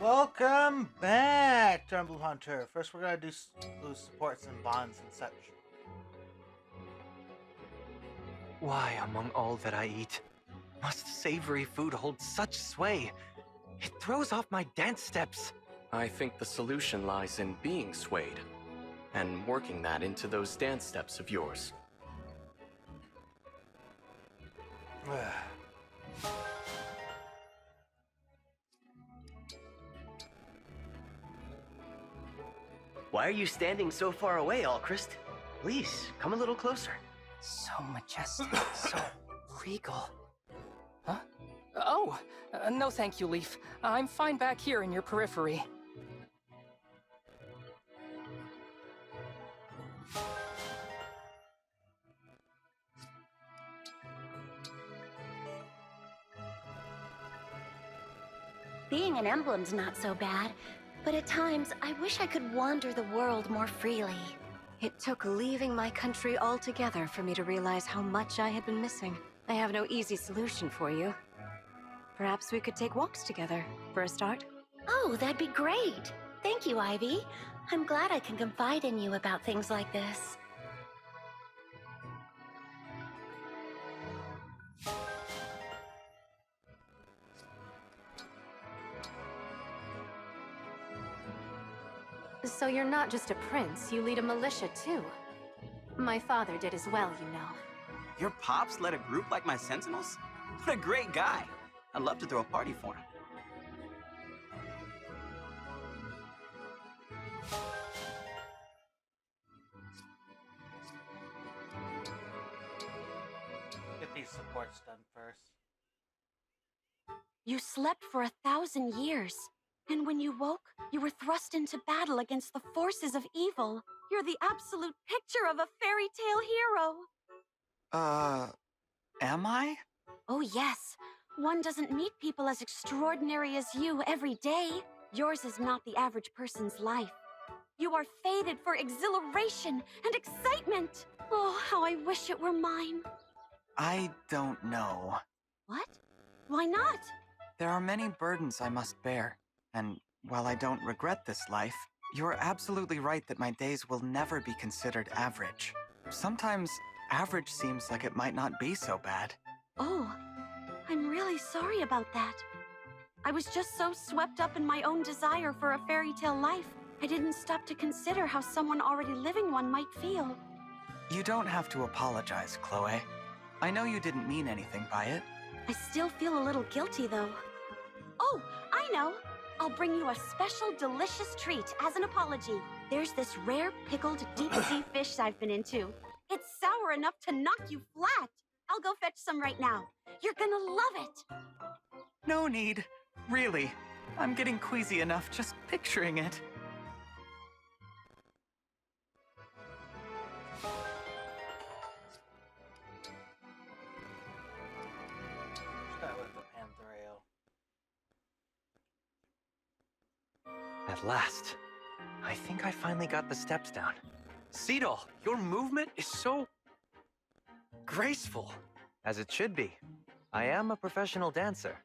Welcome back to Emblem Hunter. First, we're gonna do those supports and bonds and such. Why, among all that I eat, must savory food hold such sway? It throws off my dance steps. I think the solution lies in being swayed, and working that into those dance steps of yours. Why are you standing so far away, Alchrist? Please, come a little closer. So majestic, so regal. Huh? Oh, no thank you, Leaf. I'm fine back here in your periphery. Being an emblem's not so bad, but at times I wish I could wander the world more freely. It took leaving my country altogether for me to realize how much I had been missing. I have no easy solution for you. Perhaps we could take walks together, for a start? Oh, that'd be great! Thank you, Ivy. I'm glad I can confide in you about things like this. So you're not just a prince, you lead a militia too. My father did as well, you know. Your pops led a group like my Sentinels? What a great guy. I'd love to throw a party for him. Get these supports done first. You slept for 1,000 years, and when you woke, you were thrust into battle against the forces of evil. You're the absolute picture of a fairy tale hero. Am I? Oh yes, one doesn't meet people as extraordinary as you every day. Yours is not the average person's life. You are fated for exhilaration and excitement. Oh, how I wish it were mine. I don't know. What? Why not? There are many burdens I must bear, and while I don't regret this life, you're absolutely right that my days will never be considered average. Sometimes average seems like it might not be so bad. Oh, I'm really sorry about that. I was just so swept up in my own desire for a fairy tale life, I didn't stop to consider how someone already living one might feel. You don't have to apologize, Chloe. I know you didn't mean anything by it. I still feel a little guilty, though. Oh, I know! I'll bring you a special delicious treat as an apology. There's this rare pickled deep-sea fish I've been into. It's sour enough to knock you flat. I'll go fetch some right now. You're gonna love it. No need. Really. I'm getting queasy enough just picturing it. Start with the Pantherail. At last. I think I finally got the steps down. Seedle, your movement is so graceful. As it should be. I am a professional dancer.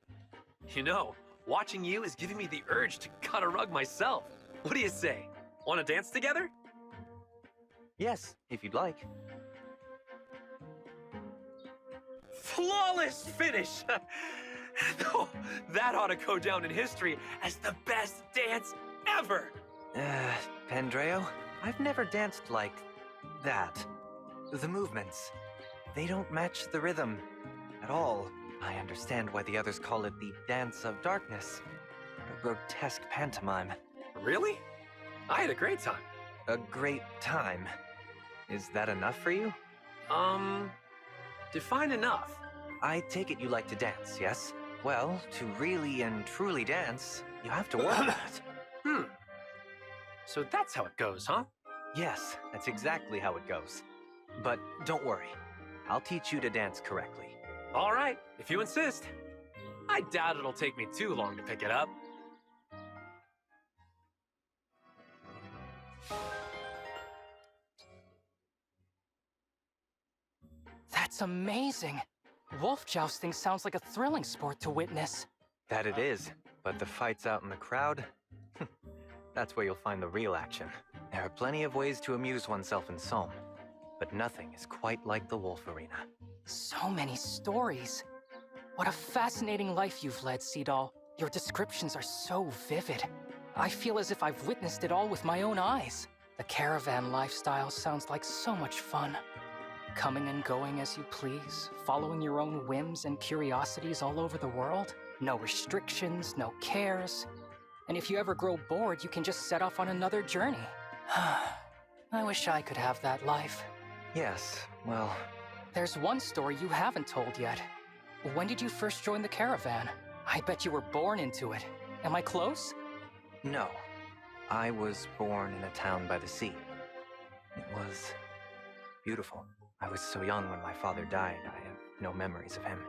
You know, watching you is giving me the urge to cut a rug myself. What do you say? Want to dance together? Yes, if you'd like. Flawless finish! Oh, that ought to go down in history as the best dance ever! Pendreo, I've never danced like that. The movements, they don't match the rhythm at all. I understand why the others call it the Dance of Darkness. A grotesque pantomime. Really? I had a great time. A great time. Is that enough for you? Define enough. I take it you like to dance, yes? Well, to really and truly dance, you have to work at it. So that's how it goes, huh? Yes, that's exactly how it goes. But don't worry, I'll teach you to dance correctly. All right, if you insist. I doubt it'll take me too long to pick it up. That's amazing. Wolf jousting sounds like a thrilling sport to witness. That it is, But the fights out in the crowd? That's where you'll find the real action. There are plenty of ways to amuse oneself in Somme, but nothing is quite like the Wolf Arena. So many stories. What a fascinating life you've led, Seadoll. Your descriptions are so vivid. I feel as if I've witnessed it all with my own eyes. The caravan lifestyle sounds like so much fun. Coming and going as you please, following your own whims and curiosities all over the world. No restrictions, no cares. And if you ever grow bored, you can just set off on another journey. I wish I could have that life. Yes, well... There's one story you haven't told yet. When did you first join the caravan? I bet you were born into it. Am I close? No. I was born in a town by the sea. It was beautiful. I was so young when my father died, I have no memories of him.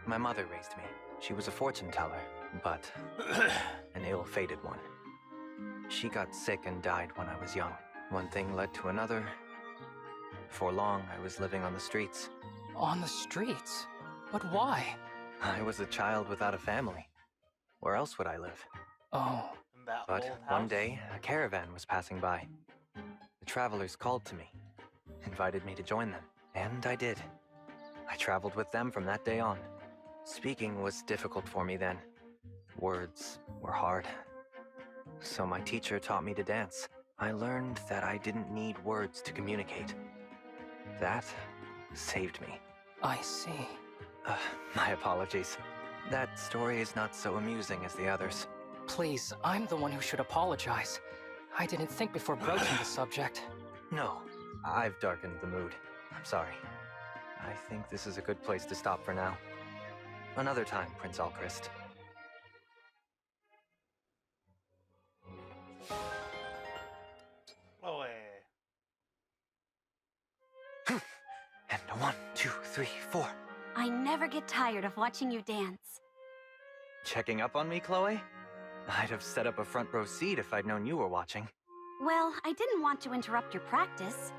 My mother raised me. She was a fortune teller, but an ill-fated one. She got sick and died when I was young. One thing led to another. Before long, I was living on the streets. On the streets? But why? I was a child without a family. Where else would I live? Oh. In that But old one house. day, a caravan was passing by. The travelers called to me, invited me to join them, and I did. I traveled with them from that day on. Speaking was difficult for me then. Words were hard. So my teacher taught me to dance. I learned that I didn't need words to communicate. That saved me. I see. My apologies. That story is not so amusing as the others. Please, I'm the one who should apologize. I didn't think before broaching the subject. No, I've darkened the mood. I'm sorry. I think this is a good place to stop for now. Another time, Prince Alchrist. Chloe. And a 1, 2, 3, 4. I never get tired of watching you dance. Checking up on me, Chloe? I'd have set up a front row seat if I'd known you were watching. Well, I didn't want to interrupt your practice.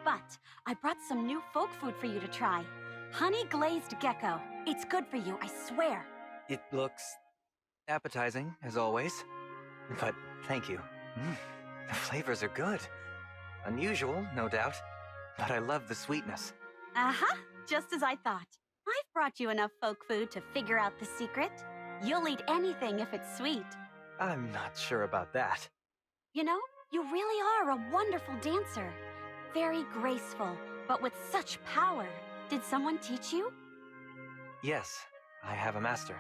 But I brought some new folk food for you to try. Honey glazed gecko. It's good for you, I swear. It looks appetizing, as always. But thank you. The flavors are good. Unusual, no doubt. But I love the sweetness. Uh-huh, just as I thought. I've brought you enough folk food to figure out the secret. You'll eat anything if it's sweet. I'm not sure about that. You know, you really are a wonderful dancer. Very graceful, but with such power. Did someone teach you? Yes, I have a master.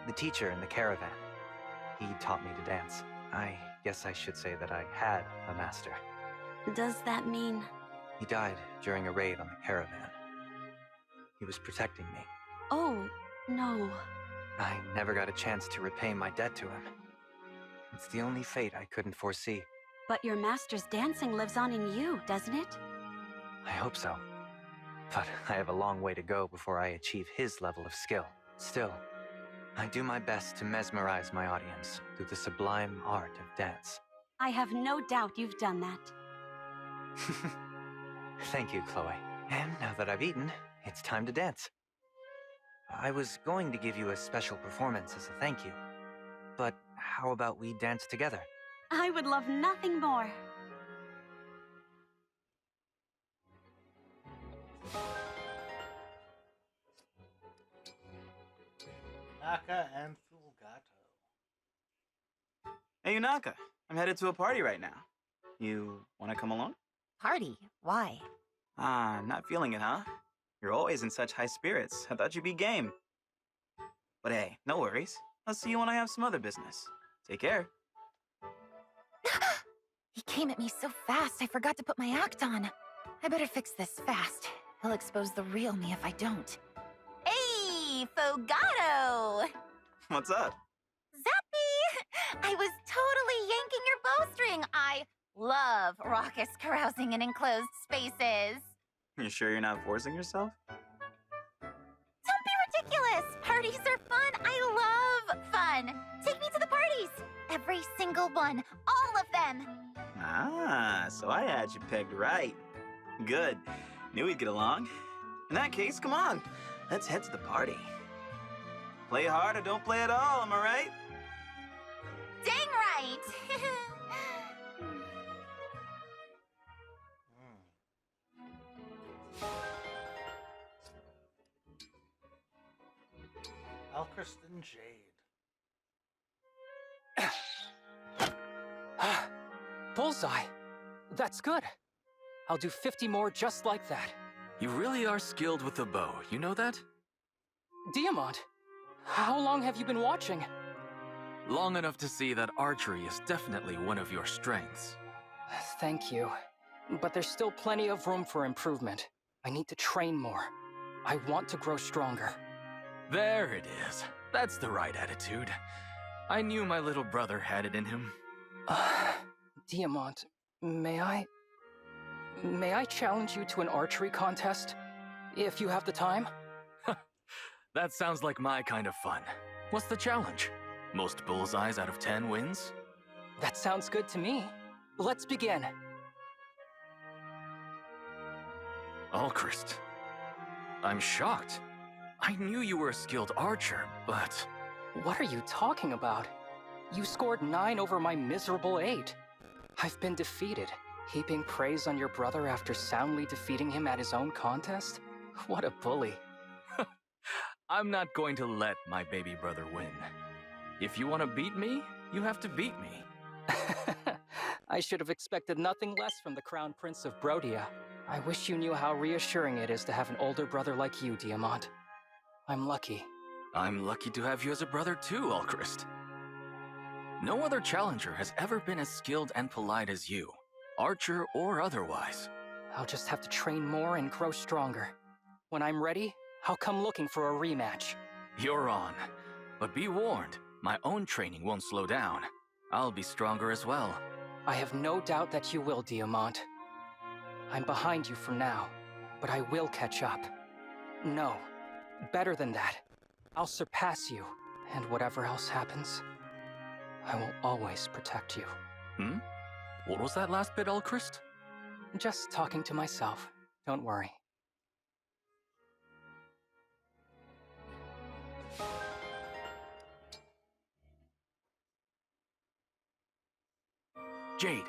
The teacher in the caravan. He taught me to dance. I guess I should say that I had a master. Does that mean... He died during a raid on the caravan. He was protecting me. Oh, no. I never got a chance to repay my debt to him. It's the only fate I couldn't foresee. But your master's dancing lives on in you, doesn't it? I hope so. But I have a long way to go before I achieve his level of skill. Still, I do my best to mesmerize my audience through the sublime art of dance. I have no doubt you've done that. Thank you, Chloe. And now that I've eaten, it's time to dance. I was going to give you a special performance as a thank you. But how about we dance together? I would love nothing more. Naka and Fulgato. Hey, Yunaka. I'm headed to a party right now. You want to come along? Party? Why? Ah, not feeling it, huh? You're always in such high spirits. I thought you'd be game. But hey, no worries. I'll see you when I have some other business. Take care. He came at me so fast, I forgot to put my act on. I better fix this fast. He'll expose the real me if I don't. Hey, Fogato! What's up? Zappy! I was totally yanking your bowstring. I love raucous carousing in enclosed spaces. You sure you're not forcing yourself? Don't be ridiculous! Parties are fun! I love fun! Take me to the parties! Every single one. All of them! Ah, so I had you pegged right. Good. Knew we'd get along. In that case, come on. Let's head to the party. Play hard or don't play at all, am I right? Dang right! Alcrest and Jade. Bullseye. That's good. I'll do 50 more just like that. You really are skilled with the bow, you know that? Diamond, how long have you been watching? Long enough to see that archery is definitely one of your strengths. Thank you. But there's still plenty of room for improvement. I need to train more. I want to grow stronger. There it is. That's the right attitude. I knew my little brother had it in him. Diamond, may I challenge you to an archery contest? If you have the time? That sounds like my kind of fun. What's the challenge? Most bullseyes out of 10 wins? That sounds good to me. Let's begin. Alcrest, I'm shocked. I knew you were a skilled archer, but... What are you talking about? You scored 9 over my miserable 8. I've been defeated. Heaping praise on your brother after soundly defeating him at his own contest? What a bully. I'm not going to let my baby brother win. If you want to beat me, you have to beat me. I should have expected nothing less from the Crown Prince of Brodia. I wish you knew how reassuring it is to have an older brother like you, Diamant. I'm lucky. I'm lucky to have you as a brother too, Alcrest. No other challenger has ever been as skilled and polite as you, archer or otherwise. I'll just have to train more and grow stronger. When I'm ready, I'll come looking for a rematch. You're on. But be warned, my own training won't slow down. I'll be stronger as well. I have no doubt that you will, Diamant. I'm behind you for now, but I will catch up. No, better than that. I'll surpass you, and whatever else happens, I will always protect you. What was that last bit, Alcrest? Just talking to myself. Don't worry. Jade,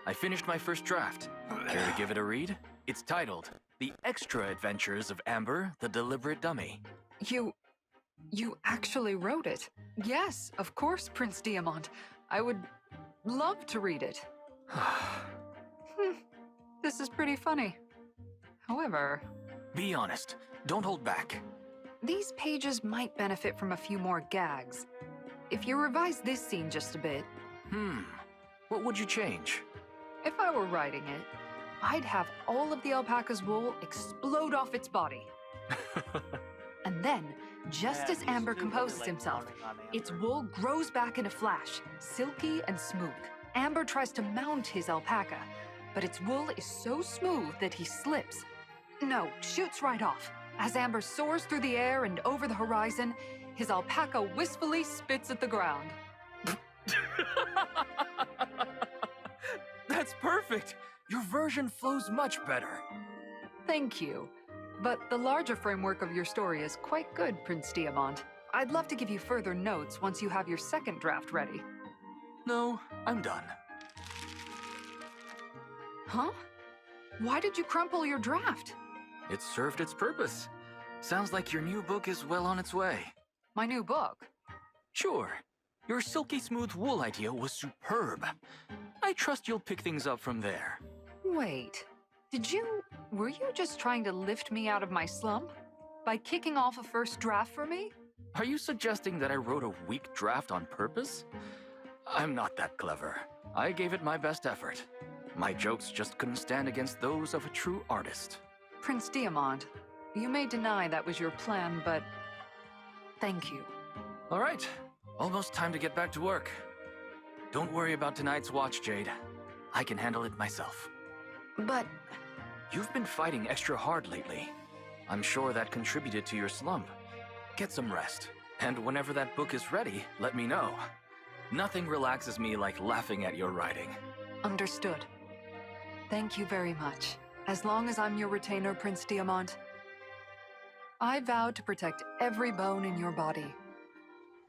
I finished my first draft. Care to give it a read? It's titled, The Extra Adventures of Amber, the Deliberate Dummy. You actually wrote it? Yes, of course, Prince Diamant. I would love to read it. This is pretty funny. However... Be honest. Don't hold back. These pages might benefit from a few more gags. If you revise this scene just a bit... What would you change? If I were writing it, I'd have all of the alpaca's wool explode off its body. And then, just as Amber composes himself, its wool grows back in a flash, silky and smooth. Amber tries to mount his alpaca, but its wool is so smooth that he slips. No, shoots right off. As Amber soars through the air and over the horizon, his alpaca wistfully spits at the ground. That's perfect! Your version flows much better. Thank you. But the larger framework of your story is quite good, Prince Diamant. I'd love to give you further notes once you have your second draft ready. No, I'm done. Huh? Why did you crumple your draft? It served its purpose. Sounds like your new book is well on its way. My new book? Sure. Your silky smooth wool idea was superb. I trust you'll pick things up from there. Wait, were you just trying to lift me out of my slump? By kicking off a first draft for me? Are you suggesting that I wrote a weak draft on purpose? I'm not that clever. I gave it my best effort. My jokes just couldn't stand against those of a true artist. Prince Diamant, you may deny that was your plan, but thank you. All right, almost time to get back to work. Don't worry about tonight's watch, Jade. I can handle it myself. But... You've been fighting extra hard lately. I'm sure that contributed to your slump. Get some rest, and whenever that book is ready, let me know. Nothing relaxes me like laughing at your writing. Understood. Thank you very much. As long as I'm your retainer, Prince Diamant, I vow to protect every bone in your body,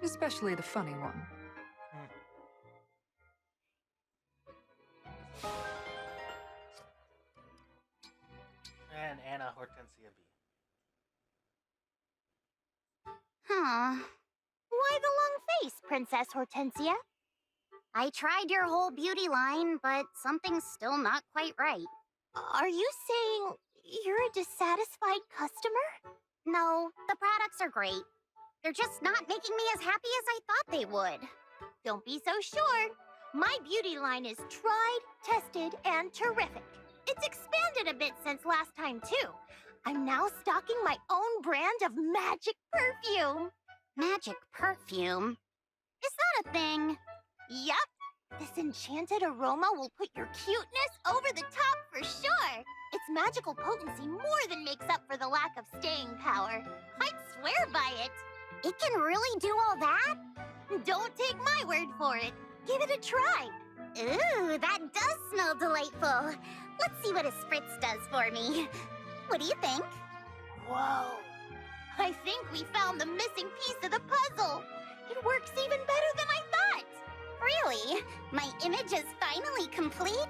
especially the funny one. And Anna Hortensia B. Huh. Why the long face, Princess Hortensia? I tried your whole beauty line, but something's still not quite right. Are you saying you're a dissatisfied customer? No, the products are great. They're just not making me as happy as I thought they would. Don't be so sure. My beauty line is tried, tested, and terrific. It's expanded a bit since last time, too. I'm now stocking my own brand of magic perfume. Magic perfume? Is that a thing? Yup. This enchanted aroma will put your cuteness over the top for sure. Its magical potency more than makes up for the lack of staying power. I'd swear by it. It can really do all that? Don't take my word for it. Give it a try. Ooh, that does smell delightful. Let's see what a spritz does for me. What do you think? Whoa. I think we found the missing piece of the puzzle. It works even better than I thought. Really? My image is finally complete?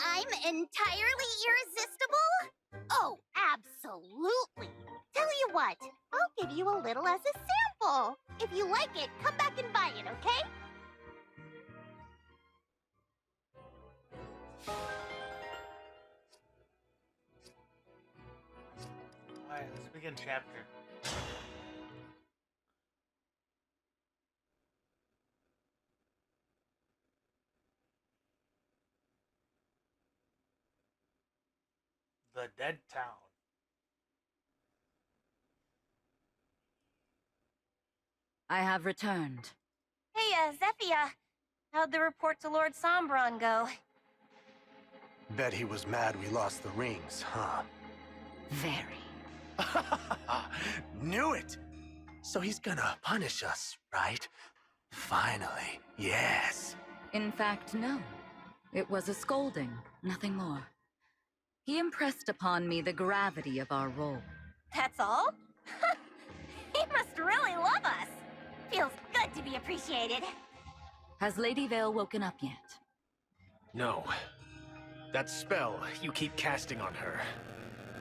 I'm entirely irresistible? Oh, absolutely. Tell you what, I'll give you a little as a sample. If you like it, come back and buy it, okay? Alright, let's begin chapter. The Dead Town. I have returned. Hey, Zephia. How'd the report to Lord Sombron go? Bet he was mad we lost the rings, huh? Very. Knew it! So he's gonna punish us, right? Finally, yes. In fact, no. It was a scolding, nothing more. He impressed upon me the gravity of our role. That's all? He must really love us. Feels good to be appreciated. Has Lady Vale woken up yet? No. That spell you keep casting on her.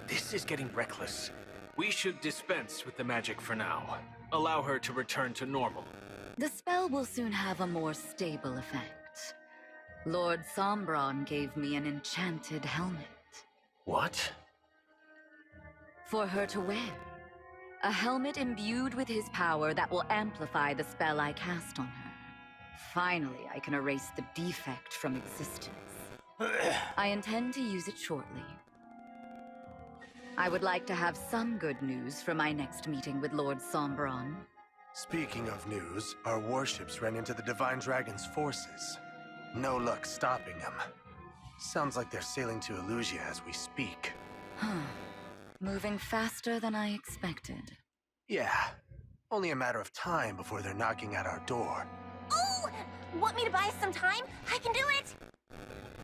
This is getting reckless. We should dispense with the magic for now. Allow her to return to normal. The spell will soon have a more stable effect. Lord Sombron gave me an enchanted helmet. What? For her to wear. A helmet imbued with his power that will amplify the spell I cast on her. Finally, I can erase the defect from existence. I intend to use it shortly. I would like to have some good news for my next meeting with Lord Sombron. Speaking of news, our warships ran into the Divine Dragon's forces. No luck stopping them. Sounds like they're sailing to Elusia as we speak. Moving faster than I expected. Yeah. Only a matter of time before they're knocking at our door. Oh! Want me to buy some time? I can do it!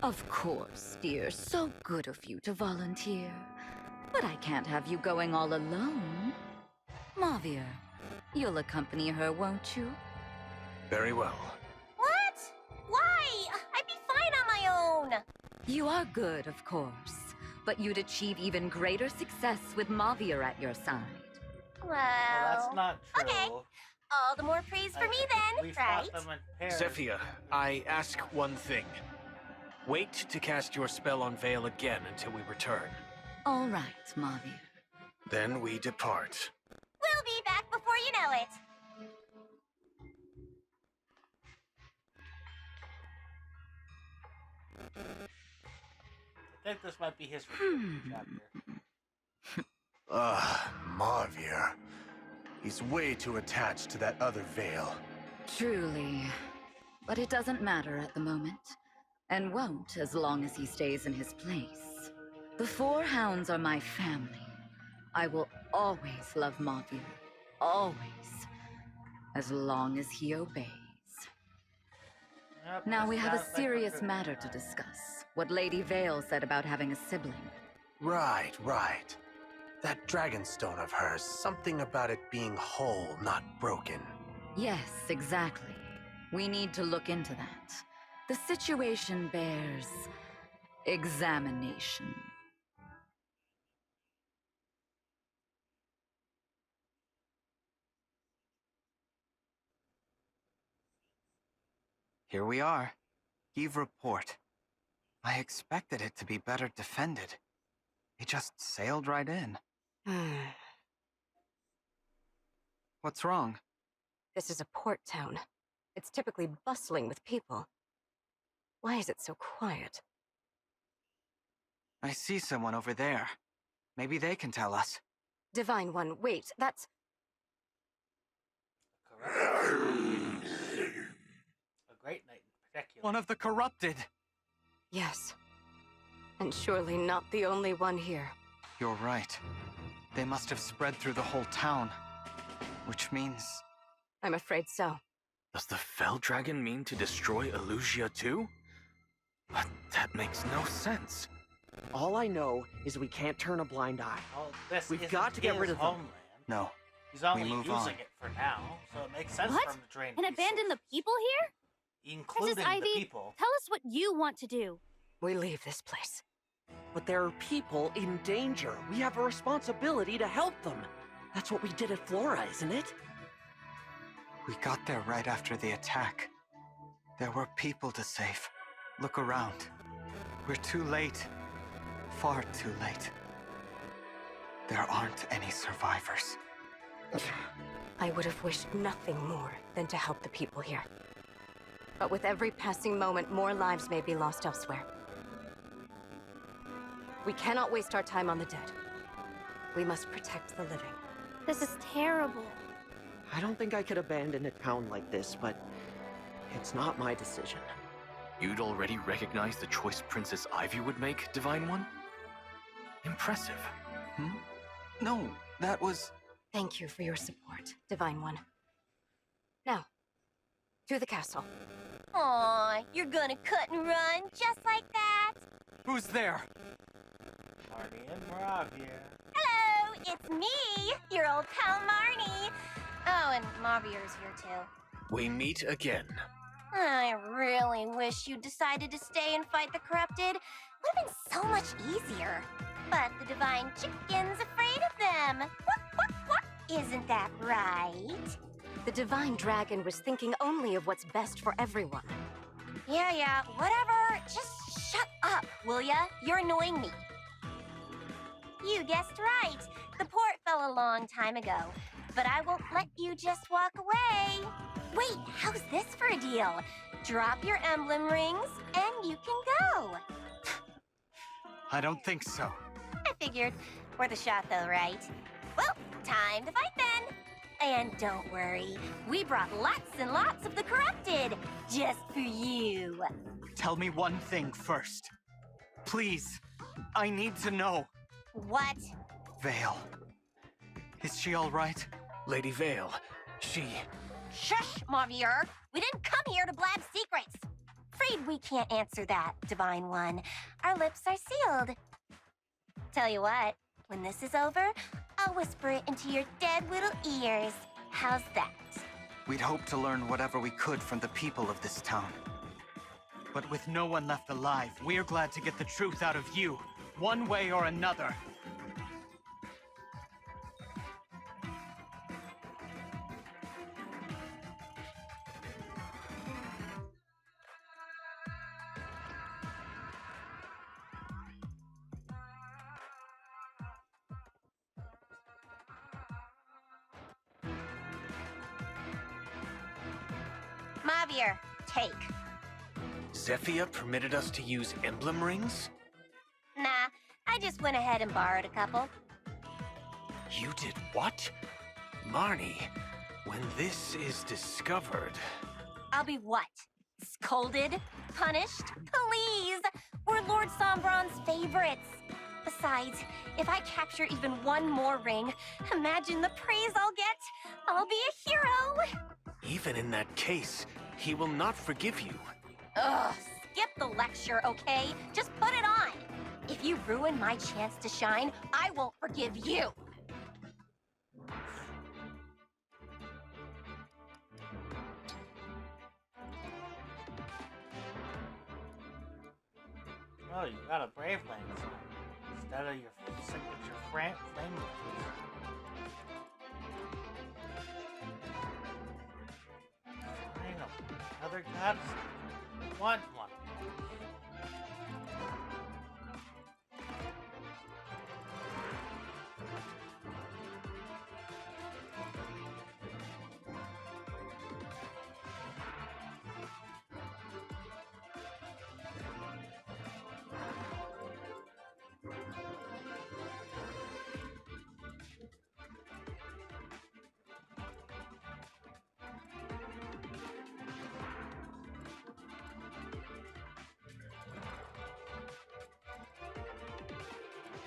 Of course, dear. So good of you to volunteer. But I can't have you going all alone. Mavir, you'll accompany her, won't you? Very well. What? Why? I'd be fine on my own. You are good, of course. But you'd achieve even greater success with Mavir at your side. Well, that's not true. Okay. All the more praise for me then, We right? fought them in pairs. Zephia, I ask one thing. Wait to cast your spell on Vale again until we return. All right, Mavir. Then we depart. We'll be back before you know it. I think this might be his chapter. Mavir. He's way too attached to that other Vale. Truly. But it doesn't matter at the moment. And won't as long as he stays in his place. The Four Hounds are my family. I will always love Mavir. Always. As long as he obeys. Yep, Now we have a sounds like serious we're matter to discuss. What Lady Vale said about having a sibling. Right. That dragonstone of hers, something about it being whole, not broken. Yes, exactly. We need to look into that. The situation bears examination. Here we are. Give report. I expected it to be better defended. They just sailed right in. What's wrong? This is a port town. It's typically bustling with people. Why is it so quiet? I see someone over there. Maybe they can tell us. Divine One, wait, that's... A great knight in particular. One of the corrupted! Yes. And surely not the only one here. You're right. They must have spread through the whole town. Which means... I'm afraid so. Does the Fell Dragon mean to destroy Elusia too? But that makes no sense. All I know is we can't turn a blind eye. Oh, this We've isn't got to get his rid of them. homeland. No. He's only we move using on. it for now, so it makes sense What? for him to drain. And abandon the people here? Including Princess Ivy, the people. tell us what you want to do. We leave this place. But there are people in danger. We have a responsibility to help them. That's what we did at Flora, isn't it? We got there right after the attack. There were people to save. Look around. We're too late. Far too late. There aren't any survivors. I would have wished nothing more than to help the people here. But with every passing moment, more lives may be lost elsewhere. We cannot waste our time on the dead. We must protect the living. This is terrible. I don't think I could abandon a town like this, but it's not my decision. You'd already recognized the choice Princess Ivy would make, Divine One? Impressive. No, that was... Thank you for your support, Divine One. Now, to the castle. Aw, you're gonna cut and run just like that? Who's there? Marnie and Moravia. Hello, it's me, your old pal Marnie. Oh, and Mavier's here too. We meet again. I really wish you decided to stay and fight the corrupted. Would have been so much easier. But the divine chicken's afraid of them. Isn't that right? The Divine Dragon was thinking only of what's best for everyone. Yeah, whatever. Just shut up, will ya? You're annoying me. You guessed right. The port fell a long time ago. But I won't let you just walk away. Wait, how's this for a deal? Drop your emblem rings, and you can go. I don't think so. I figured. Worth a shot, though, right? Well, time to fight then. And don't worry, we brought lots and lots of the corrupted, just for you. Tell me one thing first. Please. I need to know. What? Vale. Is she all right? Lady Vale, she... Shush, Mavier. We didn't come here to blab secrets. Afraid we can't answer that, Divine One. Our lips are sealed. Tell you what, when this is over, I'll whisper it into your dead little ears. How's that? We'd hoped to learn whatever we could from the people of this town. But with no one left alive, we're glad to get the truth out of you, one way or another. Mavier, take. Zephyia permitted us to use emblem rings? Nah, I just went ahead and borrowed a couple. You did what? Marnie, when this is discovered... I'll be what? Scolded? Punished? Please! We're Lord Sombron's favorites. Besides, if I capture even one more ring, imagine the praise I'll get. I'll be a hero. Even in that case, he will not forgive you. Ugh, skip the lecture, okay? Just put it on. If you ruin my chance to shine, I won't forgive you. Oh, you got a Brave Lance instead of your signature Flame Lance. Finally, another goddess. Want one.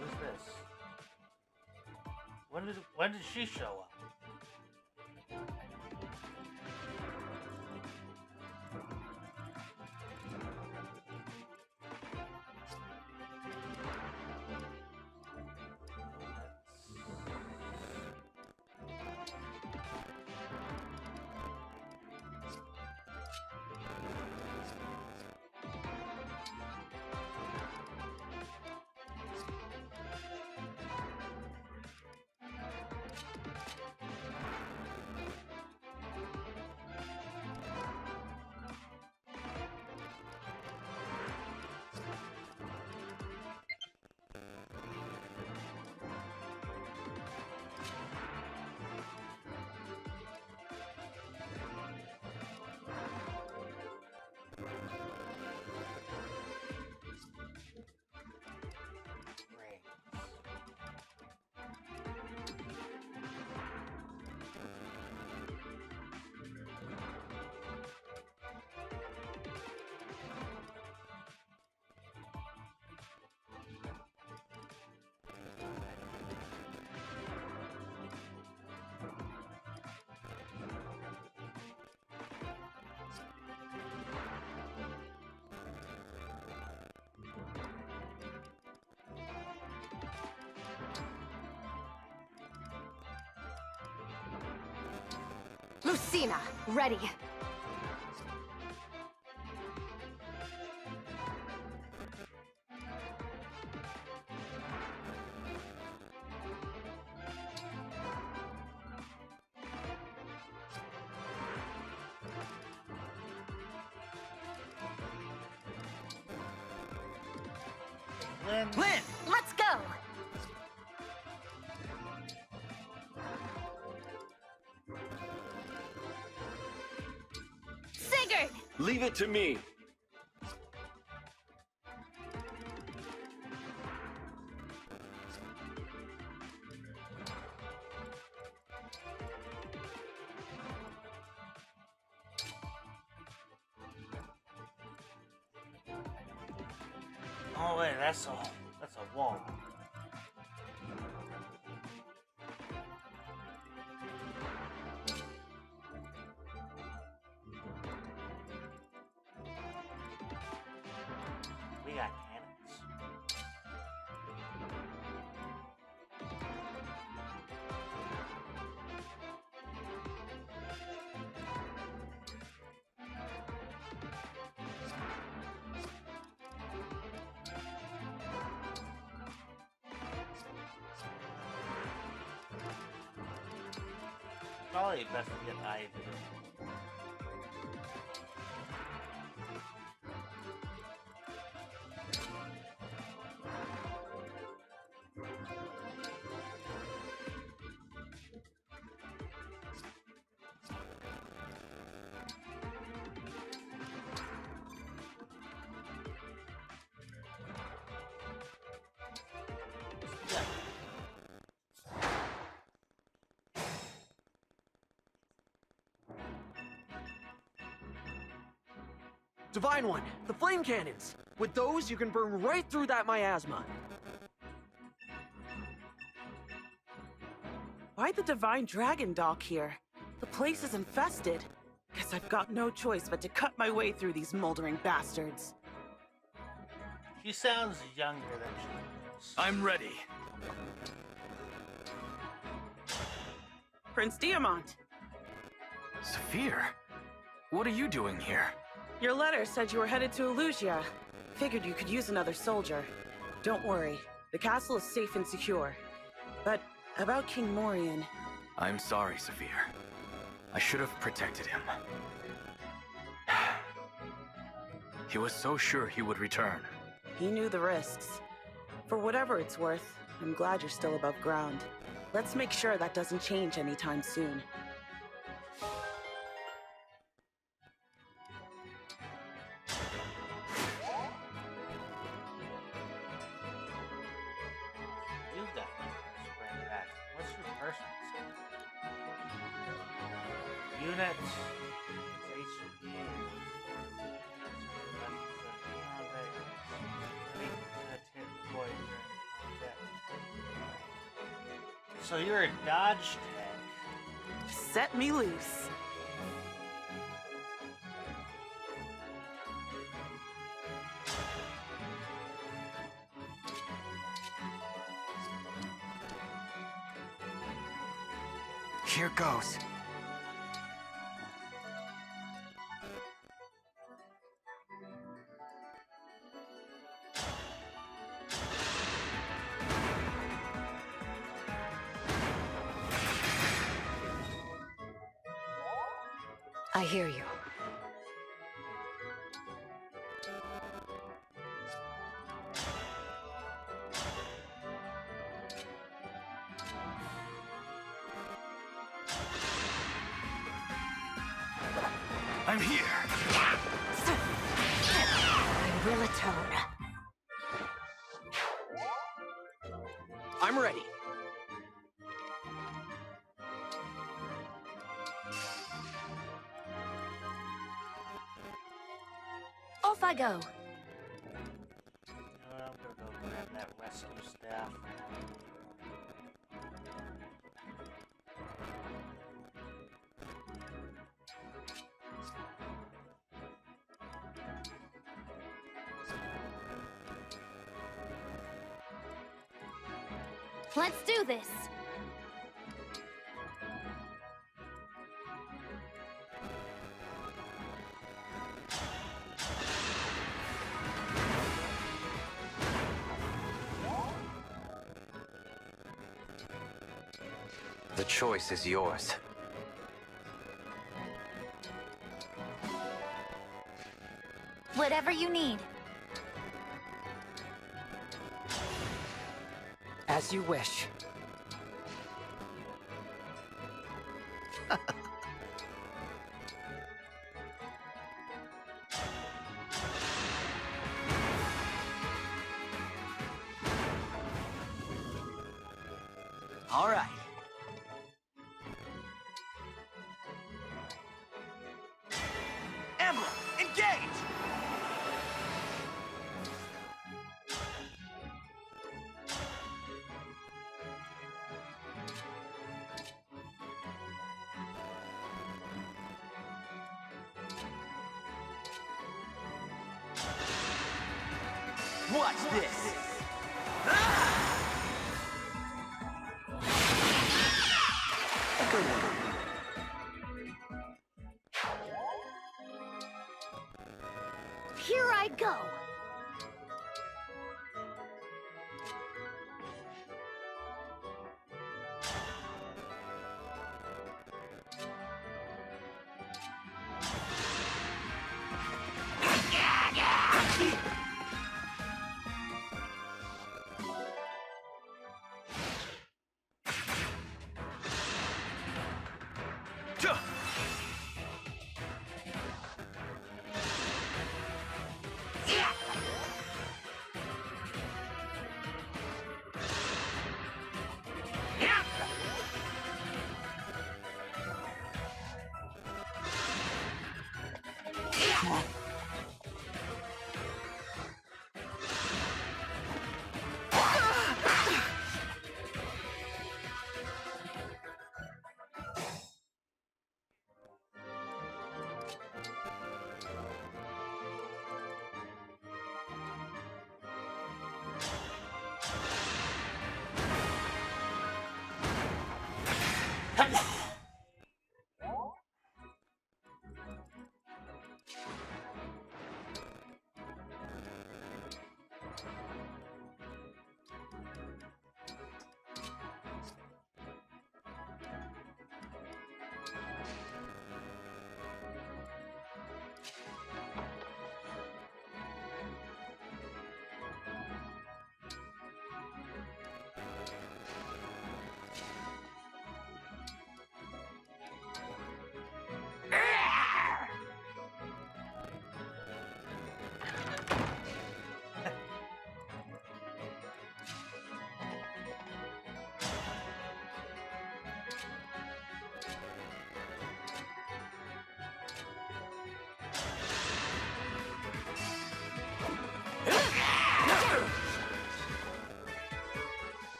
Who's this? When did she show up? Lucina, ready. Lynn! Let's go! Sigurd! Leave it to me. Oh wait, that's a wall. We got cannons. Probably best to get Ivy. Divine One, the flame cannons! With those, you can burn right through that miasma. Why the Divine Dragon dock here? The place is infested. Guess I've got no choice but to cut my way through these moldering bastards. She sounds younger than she is. I'm ready. Prince Diamant, Saphir, what are you doing here? your letter said you were headed to Elusia. Figured you could use another soldier. Don't worry, the castle is safe and secure. But about King Morian... I'm sorry, Saphir. I should have protected him. He was so sure he would return. He knew the risks. For whatever it's worth, I'm glad you're still above ground. Let's make sure that doesn't change anytime soon. You got spring back. What's your personal skill? Unit. It's HP. So you're a dodge tech. Set me loose. Here goes. I hear you. I'm here. I will atone. I'm ready. Off I go. You know what, I'm gonna go grab that rescue staff. Let's do this. The choice is yours. Whatever you need. As you wish. All right. Emblem Engage! Watch this! Here I go.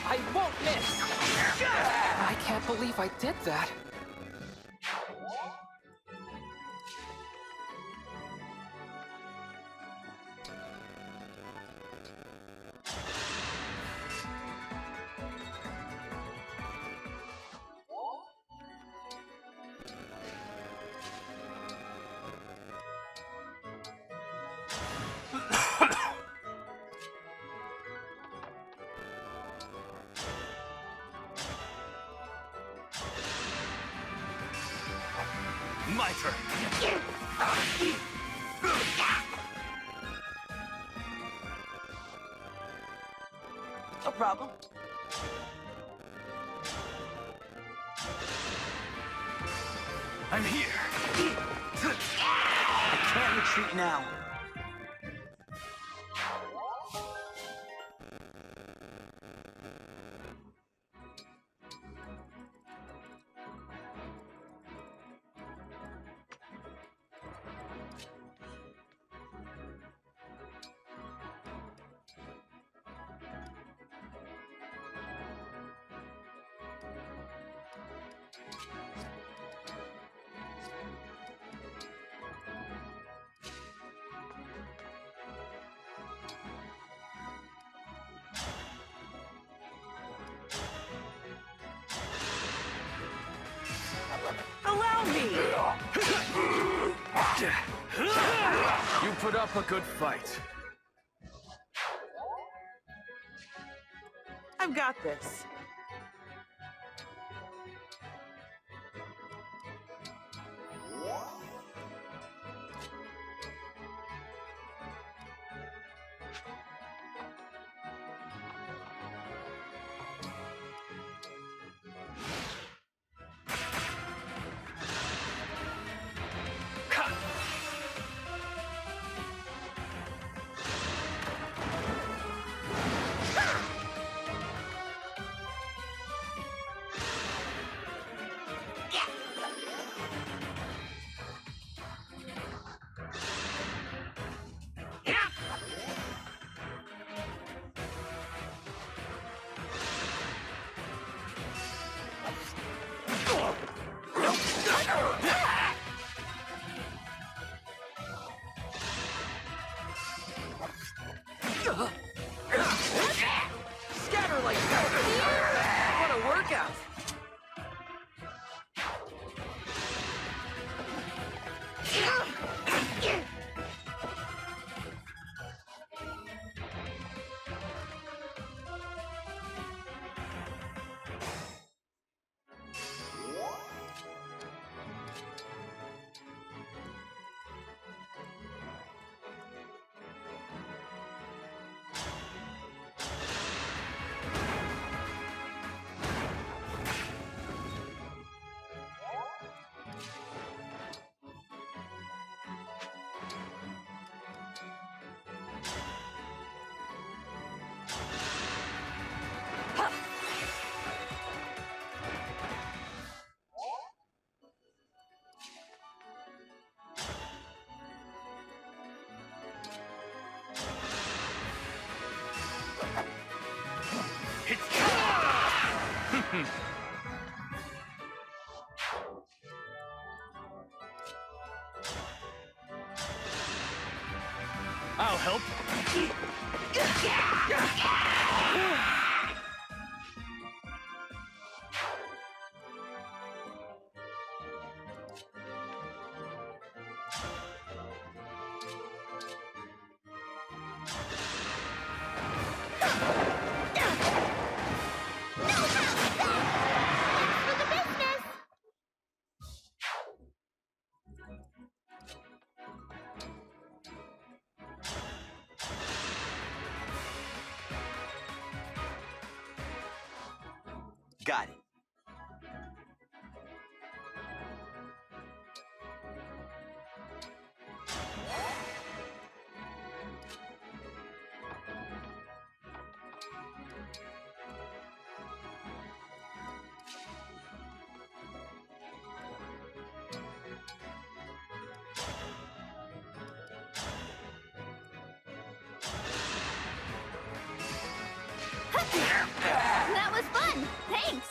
I won't miss! I can't believe I did that. My turn. No problem. I'm here. I can't retreat now. Allow me! You put up a good fight. I've got this. Scatter like that! What a workout! help? Got it. That was fun! Thanks!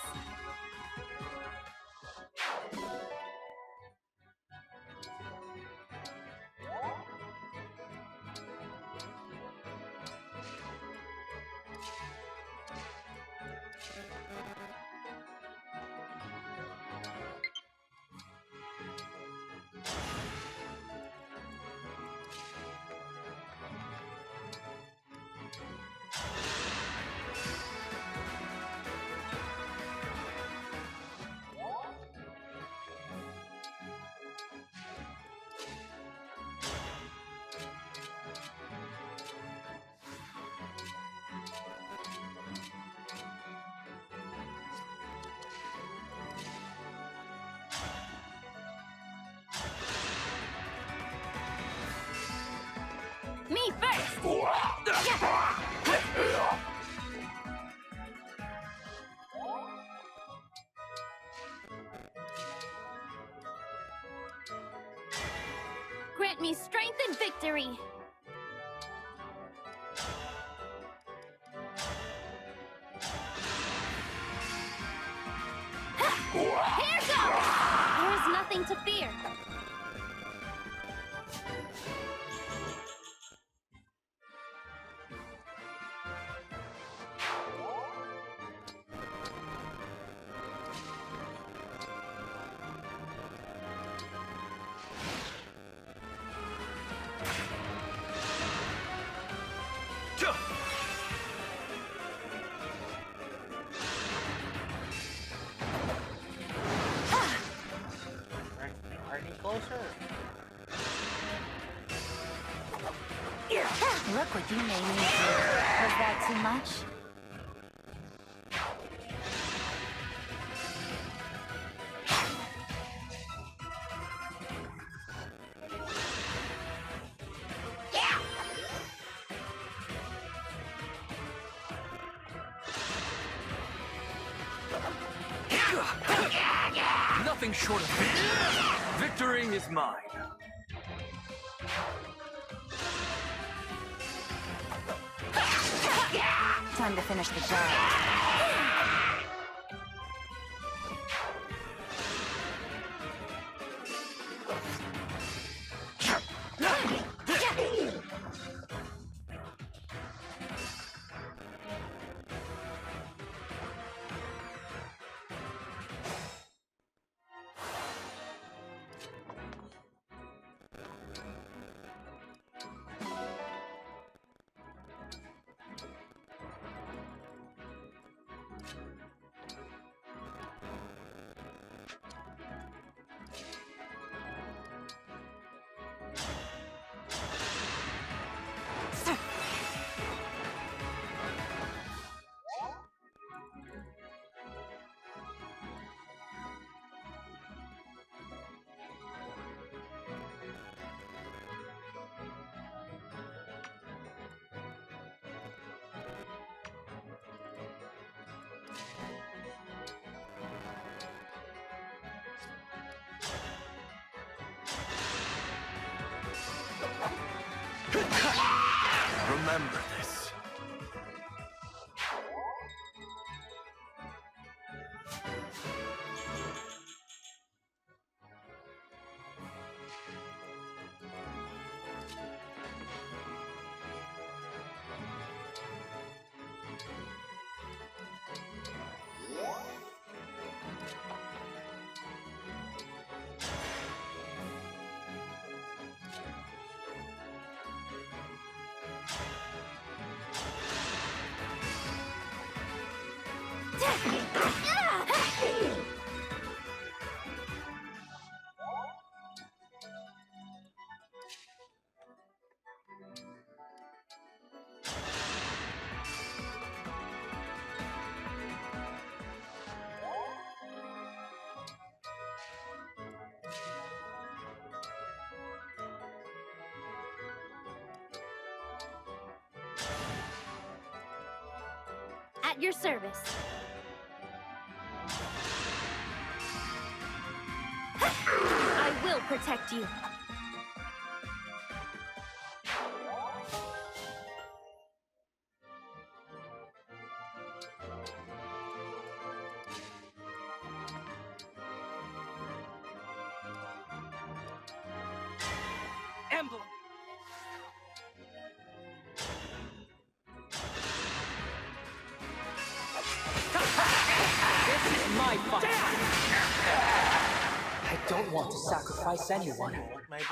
Me first! Grant me strength and victory! Here goes! There is nothing to fear. Are you closer? Look what you made me do. Was that too much? Nothing short of victory is mine. Time to finish the job. Remember this. At your service. I will protect you. Emblem! This is my fight! I don't want to sacrifice anyone. Maybe.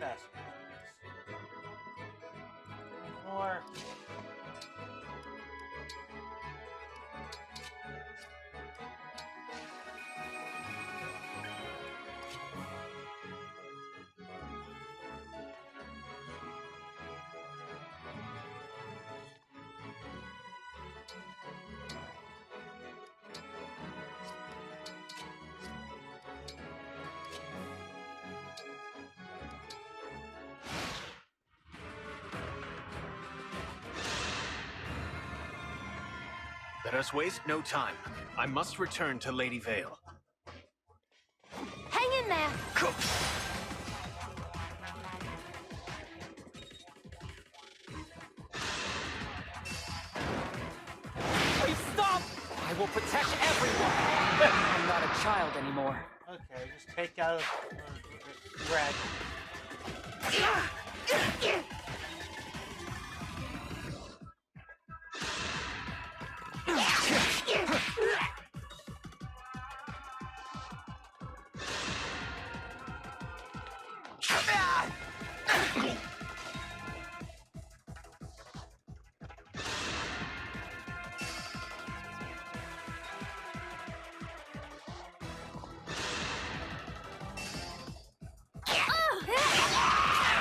Fast. More. Let us waste no time. I must return to Lady Vale. Hang in there. Please stop! I will protect everyone! I'm not a child anymore. Okay, just take out Greg.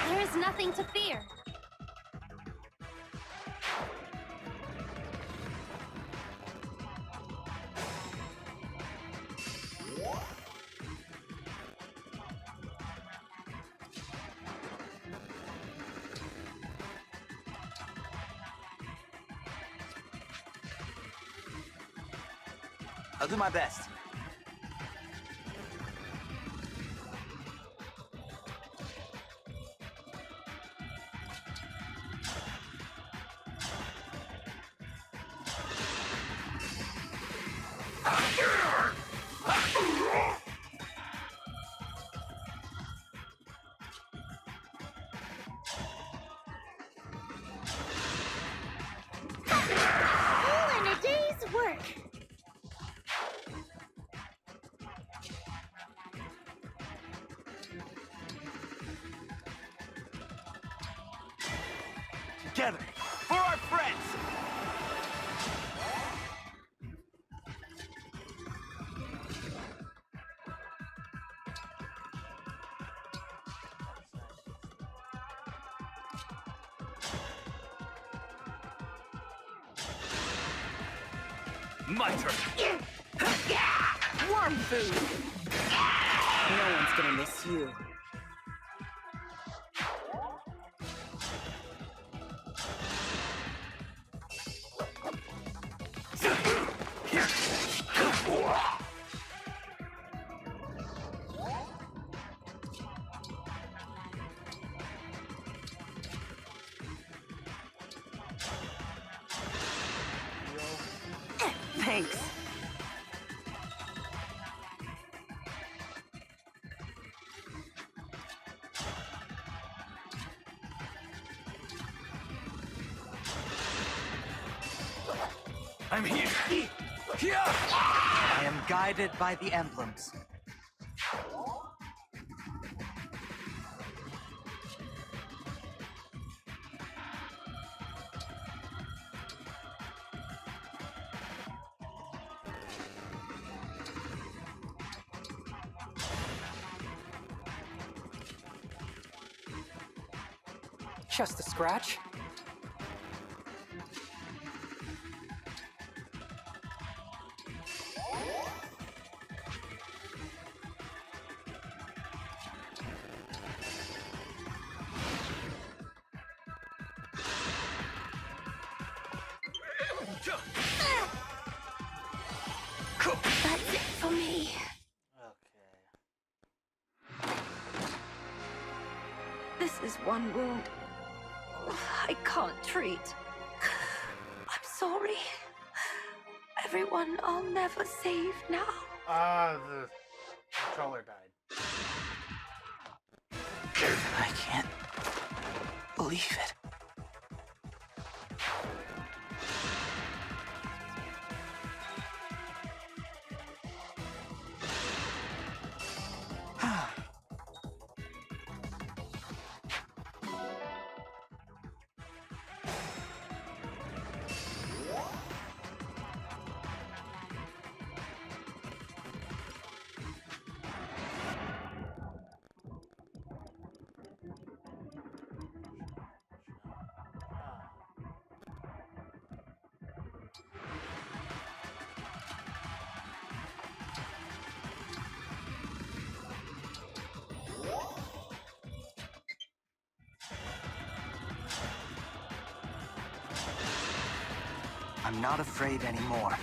There is nothing to fear. I'll do my best. All in a day's work. Together, for our friends! My turn. Worm food! No one's gonna miss you. Thanks. I'm here. Here. I am guided by the emblems. Just a scratch? That's it for me. This is one wound I can't treat. I'm sorry. Everyone I'll never save now. The controller died. I can't believe it. I'm not afraid anymore.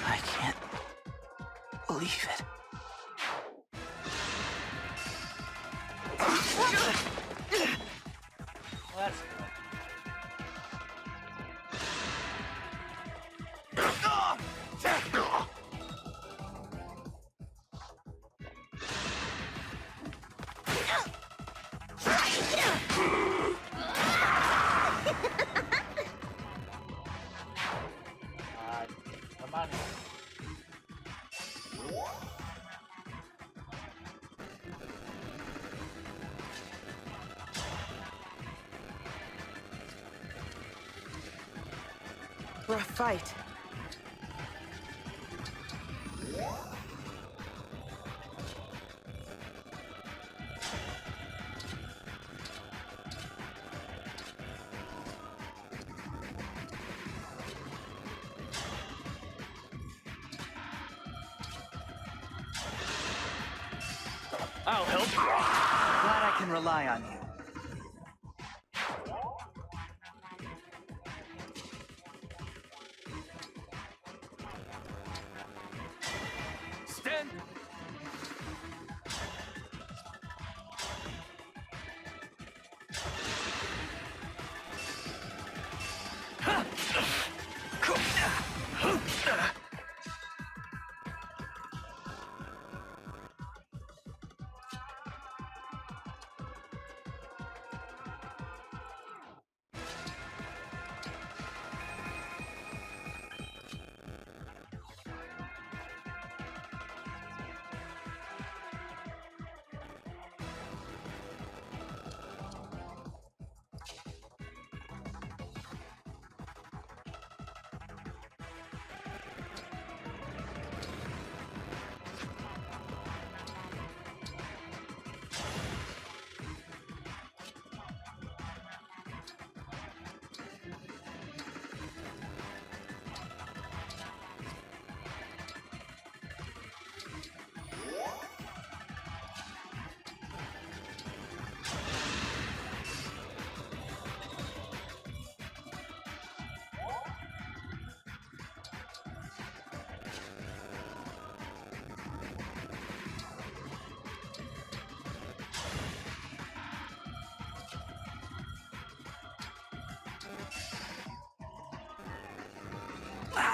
I can't believe it. Let's go. Come on. Rough fight. I'll help. Glad I can rely on you. Stand.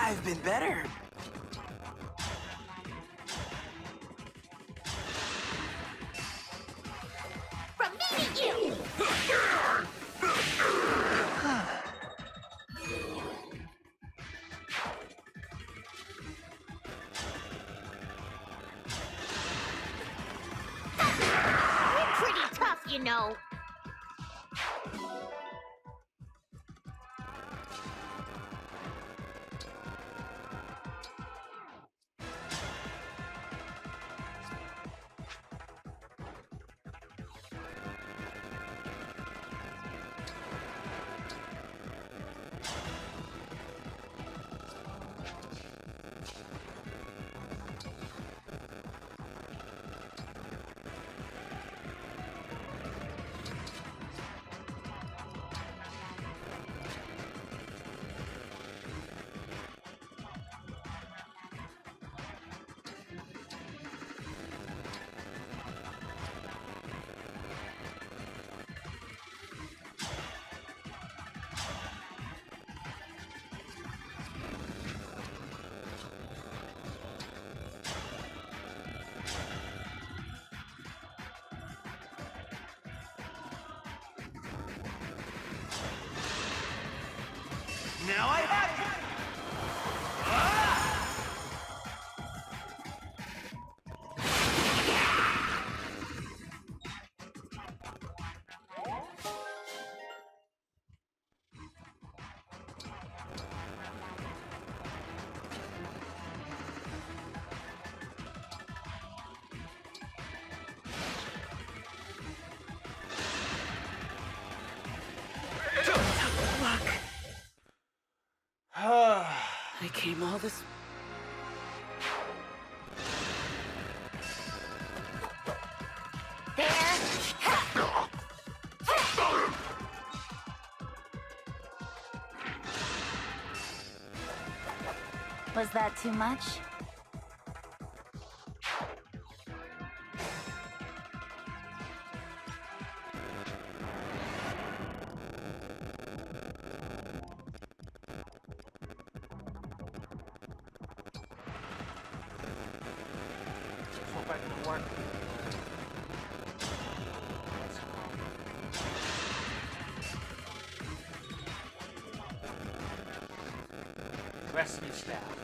I've been better. From me to you! We're pretty tough, you know. Now I have you! I came all this... Was that too much? Hope I can work. Rescue staff.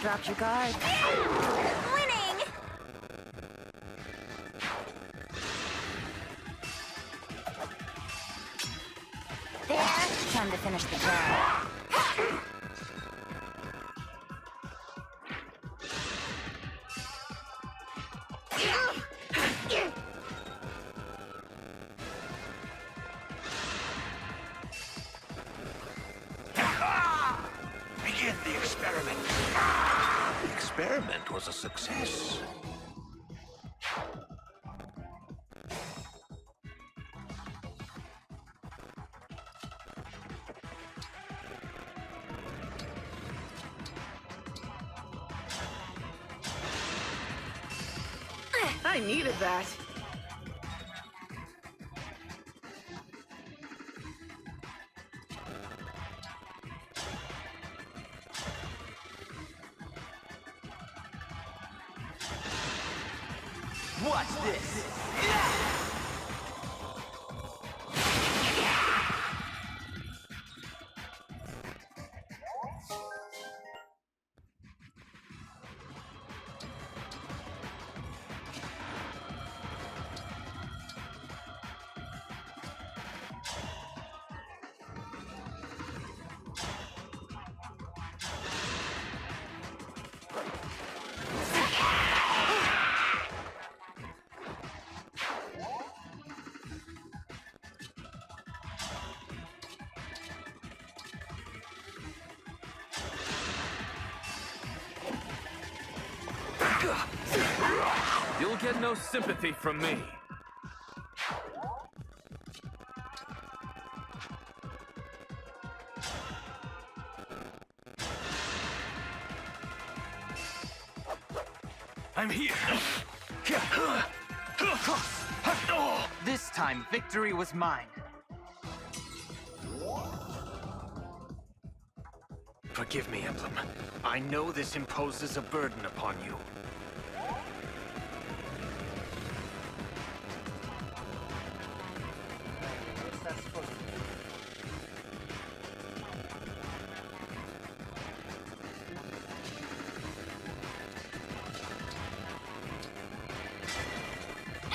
Dropped your guard. Winning! There. Time to finish the job. Begin the experiment. The experiment was a success. I needed that. Watch this! You'll get no sympathy from me. I'm here. This time, victory was mine. Forgive me, Emblem. I know this imposes a burden upon you. What's that supposed to be?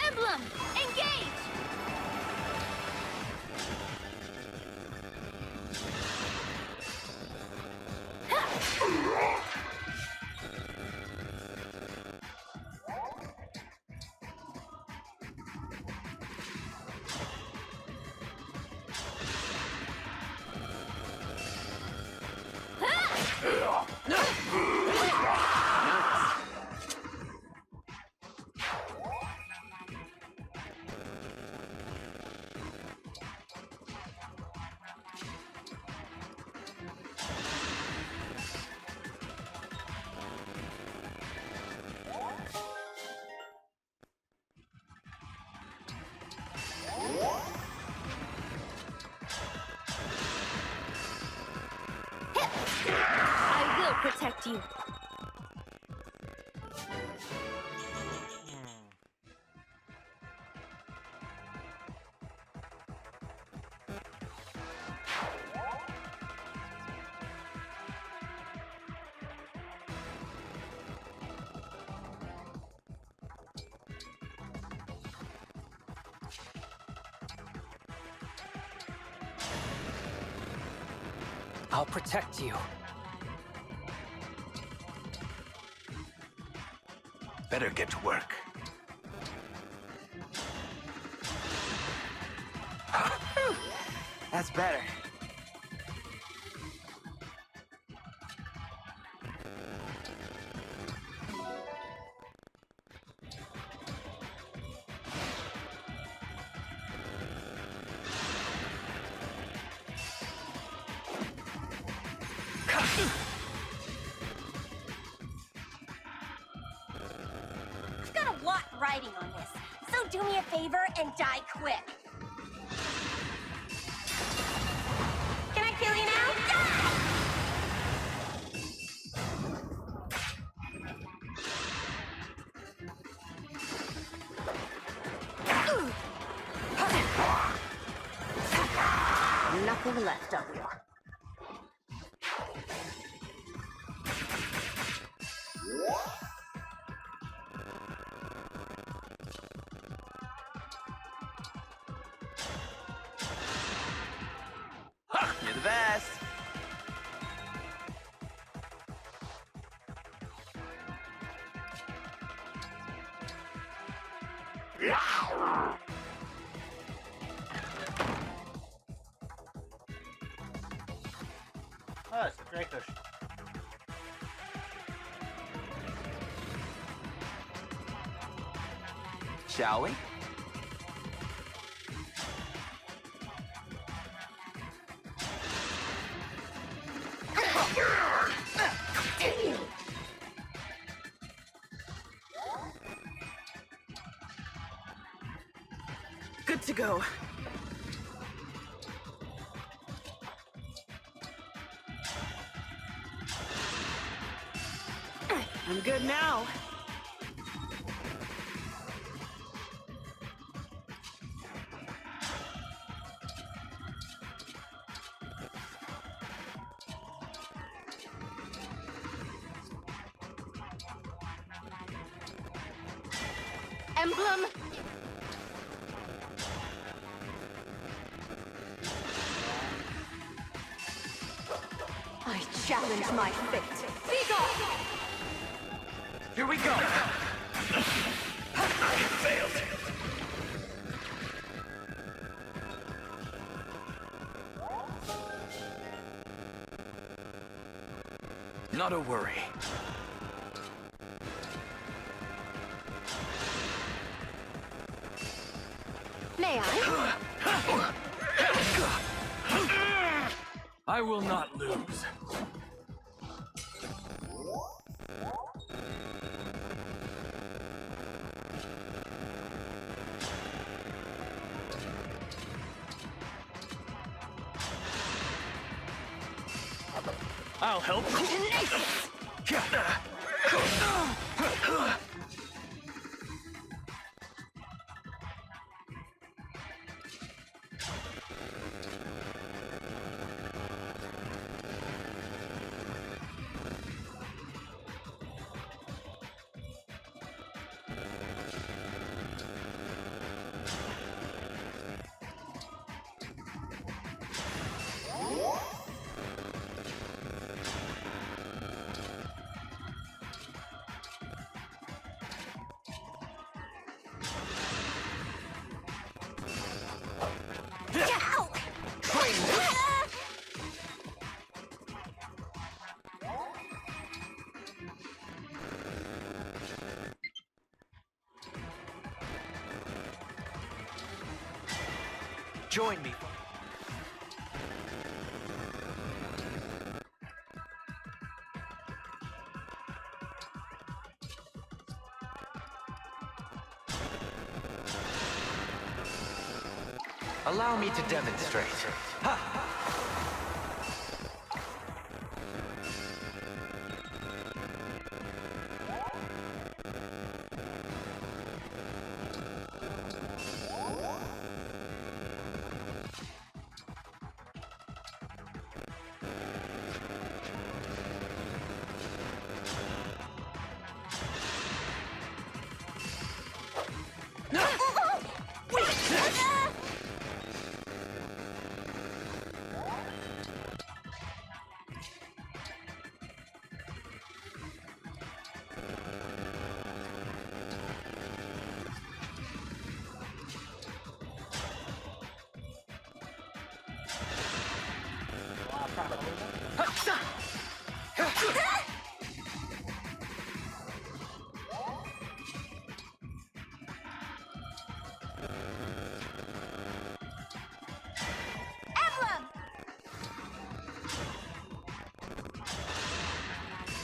Emblem Engage! I will protect you. I'll protect you. Better get to work. That's better. I've got a lot riding on this, so do me a favor and die quick. Can I kill you now? Die! Nothing left of you. You're the best. Oh, it's a Dracosh. Shall we? Good to go. I'm good now. Emblem! I challenge my fate. Be gone! Here we go. I failed. Not a worry. May I? I will not lose. I'll help. Join me. Allow me to demonstrate. Ha!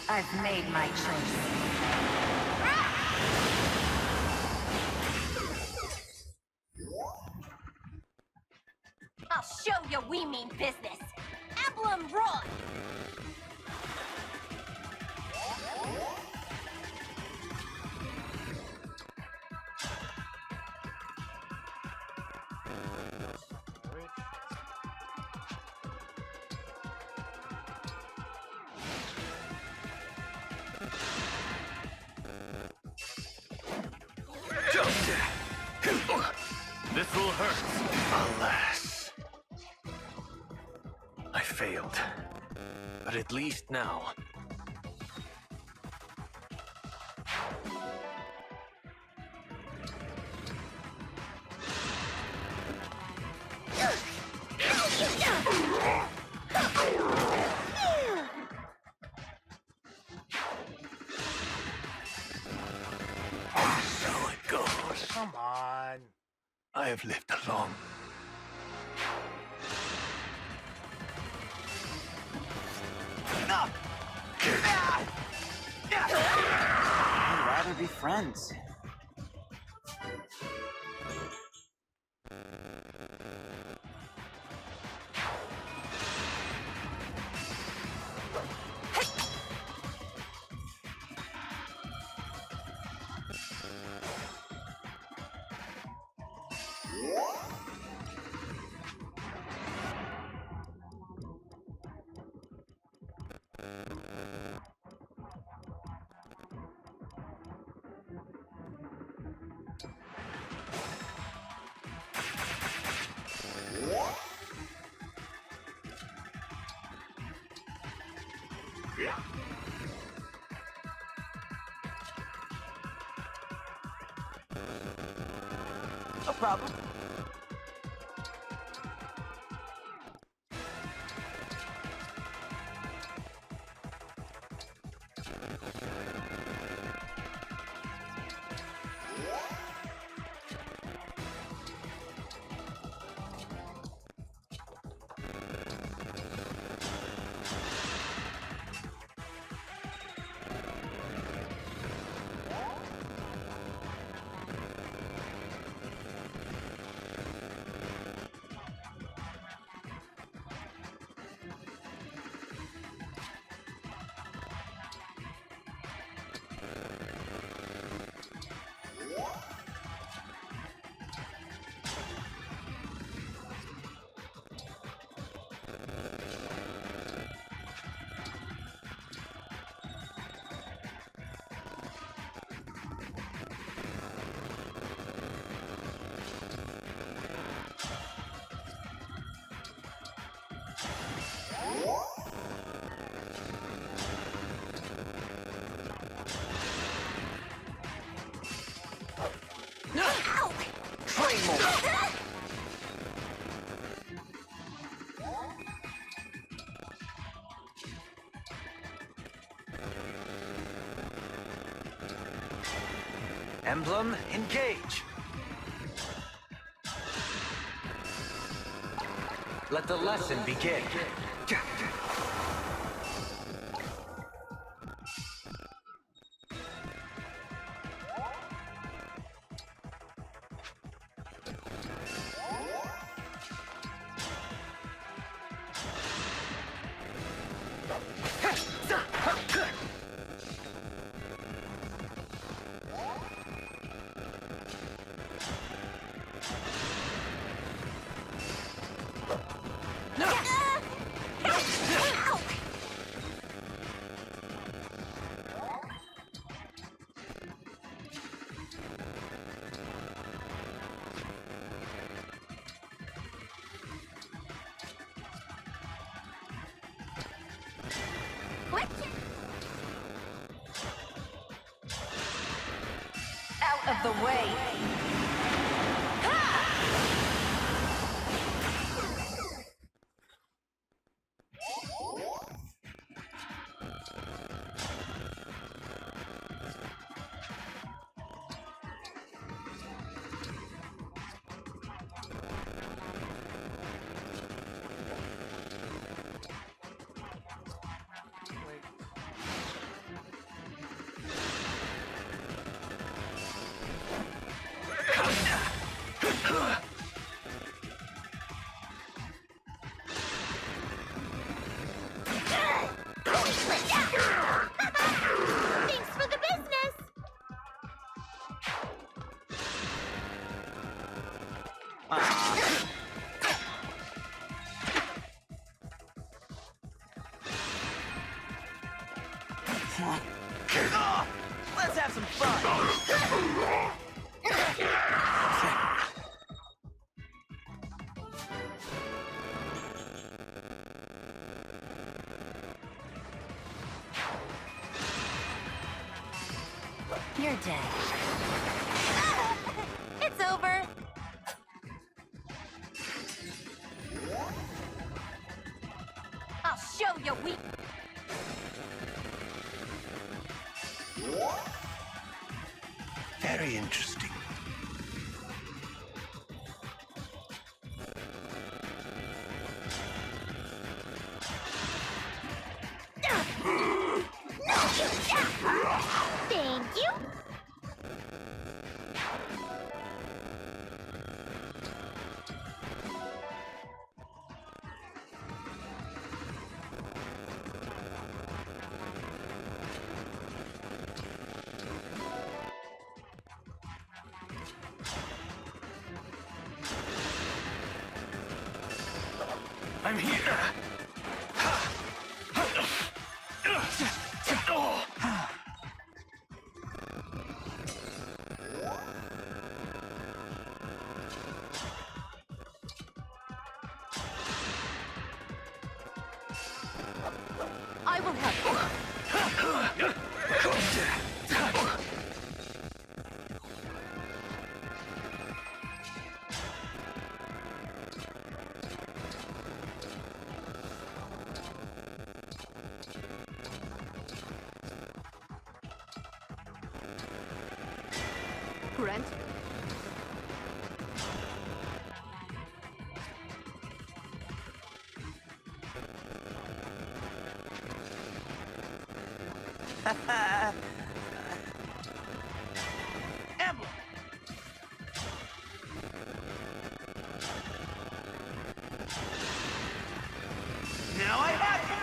I've made my choice. I'll show you we mean business. Emblem Run! This will hurt. Alas. I failed. But at least now. So it goes. Come on. I have lived alone. I'd rather be friends. No problem. Emblem Engage! Let the lesson begin. Out of the way! Thanks for the business! Let's have some fun! You're dead. It's over. I'll show you weak. Very interesting. Thank you. I'm here. I will help you. Grant? Emblem! Now I have you!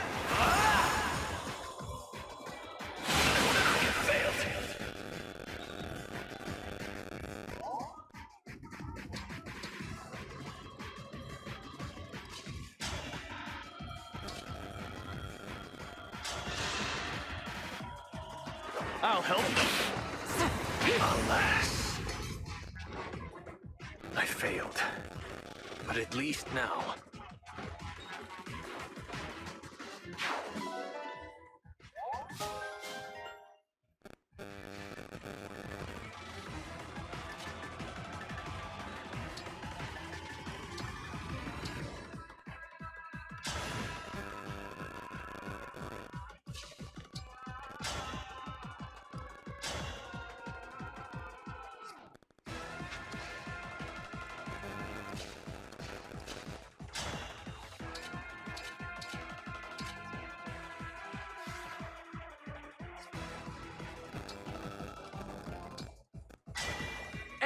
I'll help them. Alas. I failed. But at least now.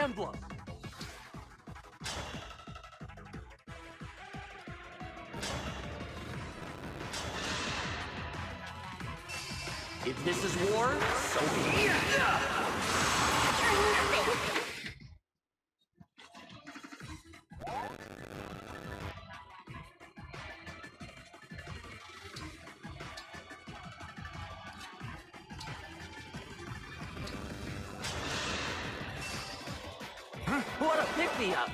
emblem! If this is war, so be it! What a pick-me-up!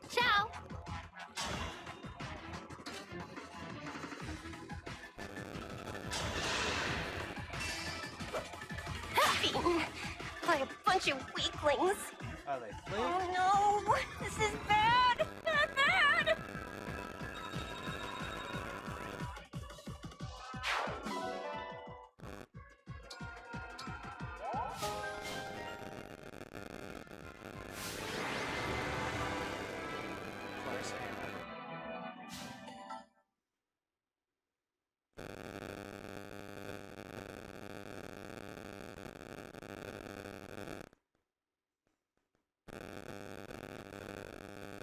Ciao! Beaten by a bunch of weaklings. Are they asleep? Oh no! This is bad! Bad, bad!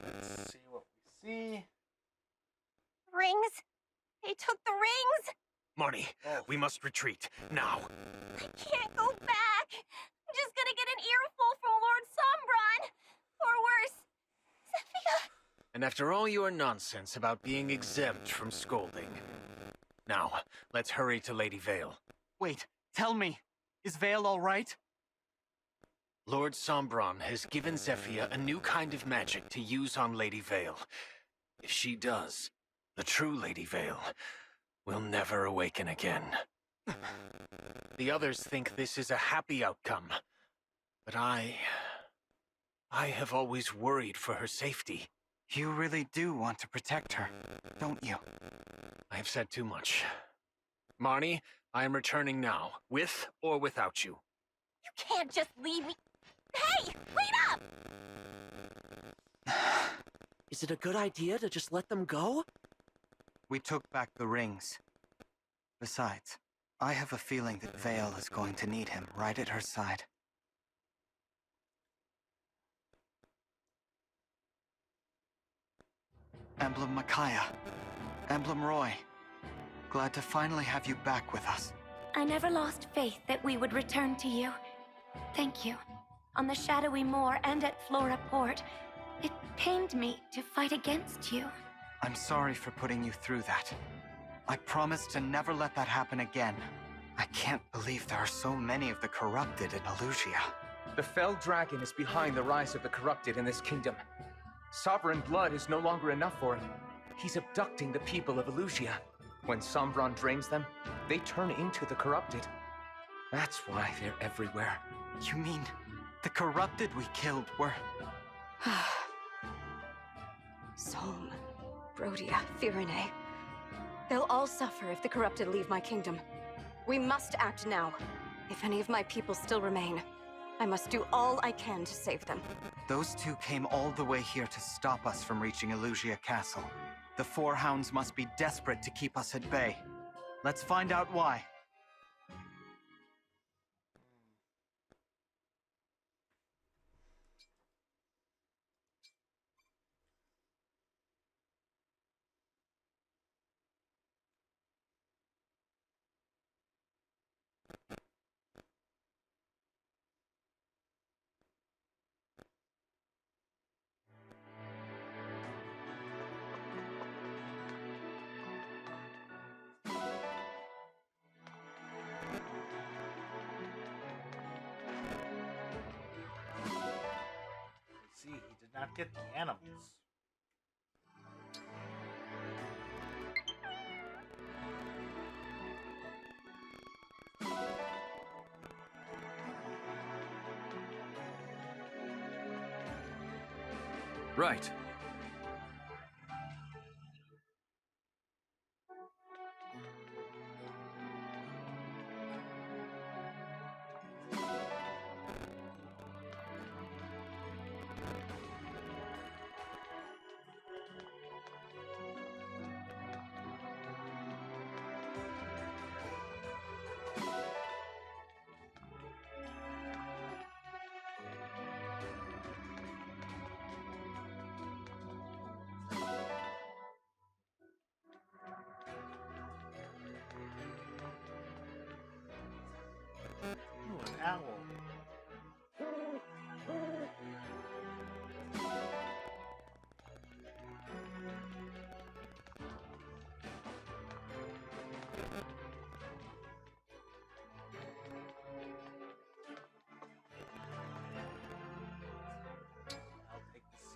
Let's see what we see. Rings? They took the rings? Marnie, we must retreat, now. I can't go back! I'm just gonna get an earful from Lord Sombron! Or worse, Zephyr! And after all your nonsense about being exempt from scolding. Now, let's hurry to Lady Vale. Wait, tell me, is Vale all right? Lord Sombron has given Zephyr a new kind of magic to use on Lady Vale. If she does, the true Lady Vale will never awaken again. The others think this is a happy outcome, but I have always worried for her safety. You really do want to protect her, don't you? I have said too much. Marnie, I am returning now, with or without you. You can't just leave me. Hey! Wait up! Is it a good idea to just let them go? We took back the rings. Besides, I have a feeling that Vale is going to need him right at her side. Emblem Micaiah. Emblem Roy. Glad to finally have you back with us. I never lost faith that we would return to you. Thank you. On the shadowy moor and at Flora Port, it pained me to fight against you. I'm sorry for putting you through that. I promise to never let that happen again. I can't believe there are so many of the corrupted in Elusia. The fell dragon is behind the rise of the corrupted in this kingdom. Sovereign blood is no longer enough for him. He's abducting the people of Elusia. When Sombron drains them, they turn into the corrupted. That's why they're everywhere. You mean the corrupted we killed were... Solm, Brodia, Firene. They'll all suffer if the corrupted leave my kingdom. We must act now. If any of my people still remain, I must do all I can to save them. Those two came all the way here to stop us from reaching Elusia Castle. The Four Hounds must be desperate to keep us at bay. Let's find out why. See, he did not get the animals. Right. owl. I'll take this.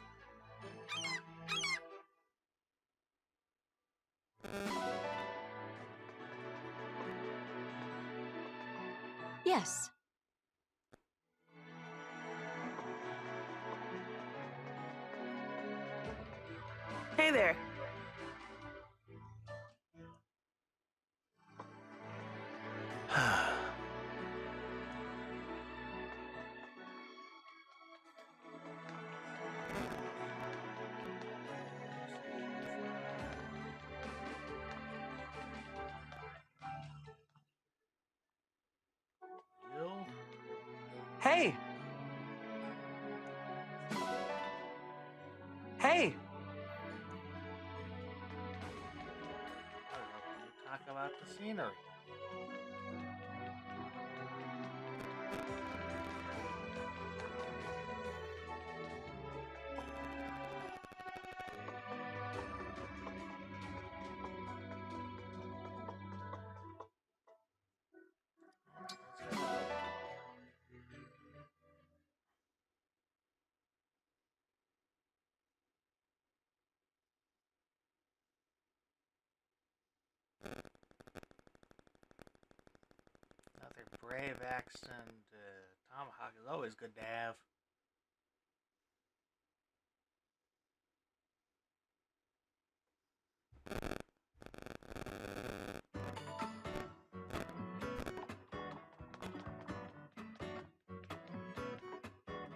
Yes. Hey there. Hey! Hey! Talk about the scenery. Another brave axe and tomahawk is always good to have.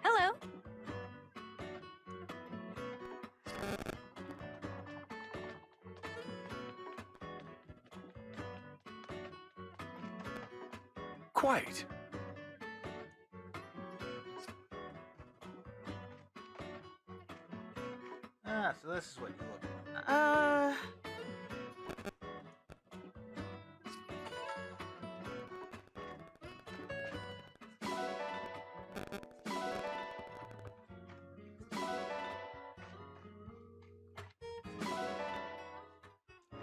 Hello. Quite. Ah, so this is what you look like.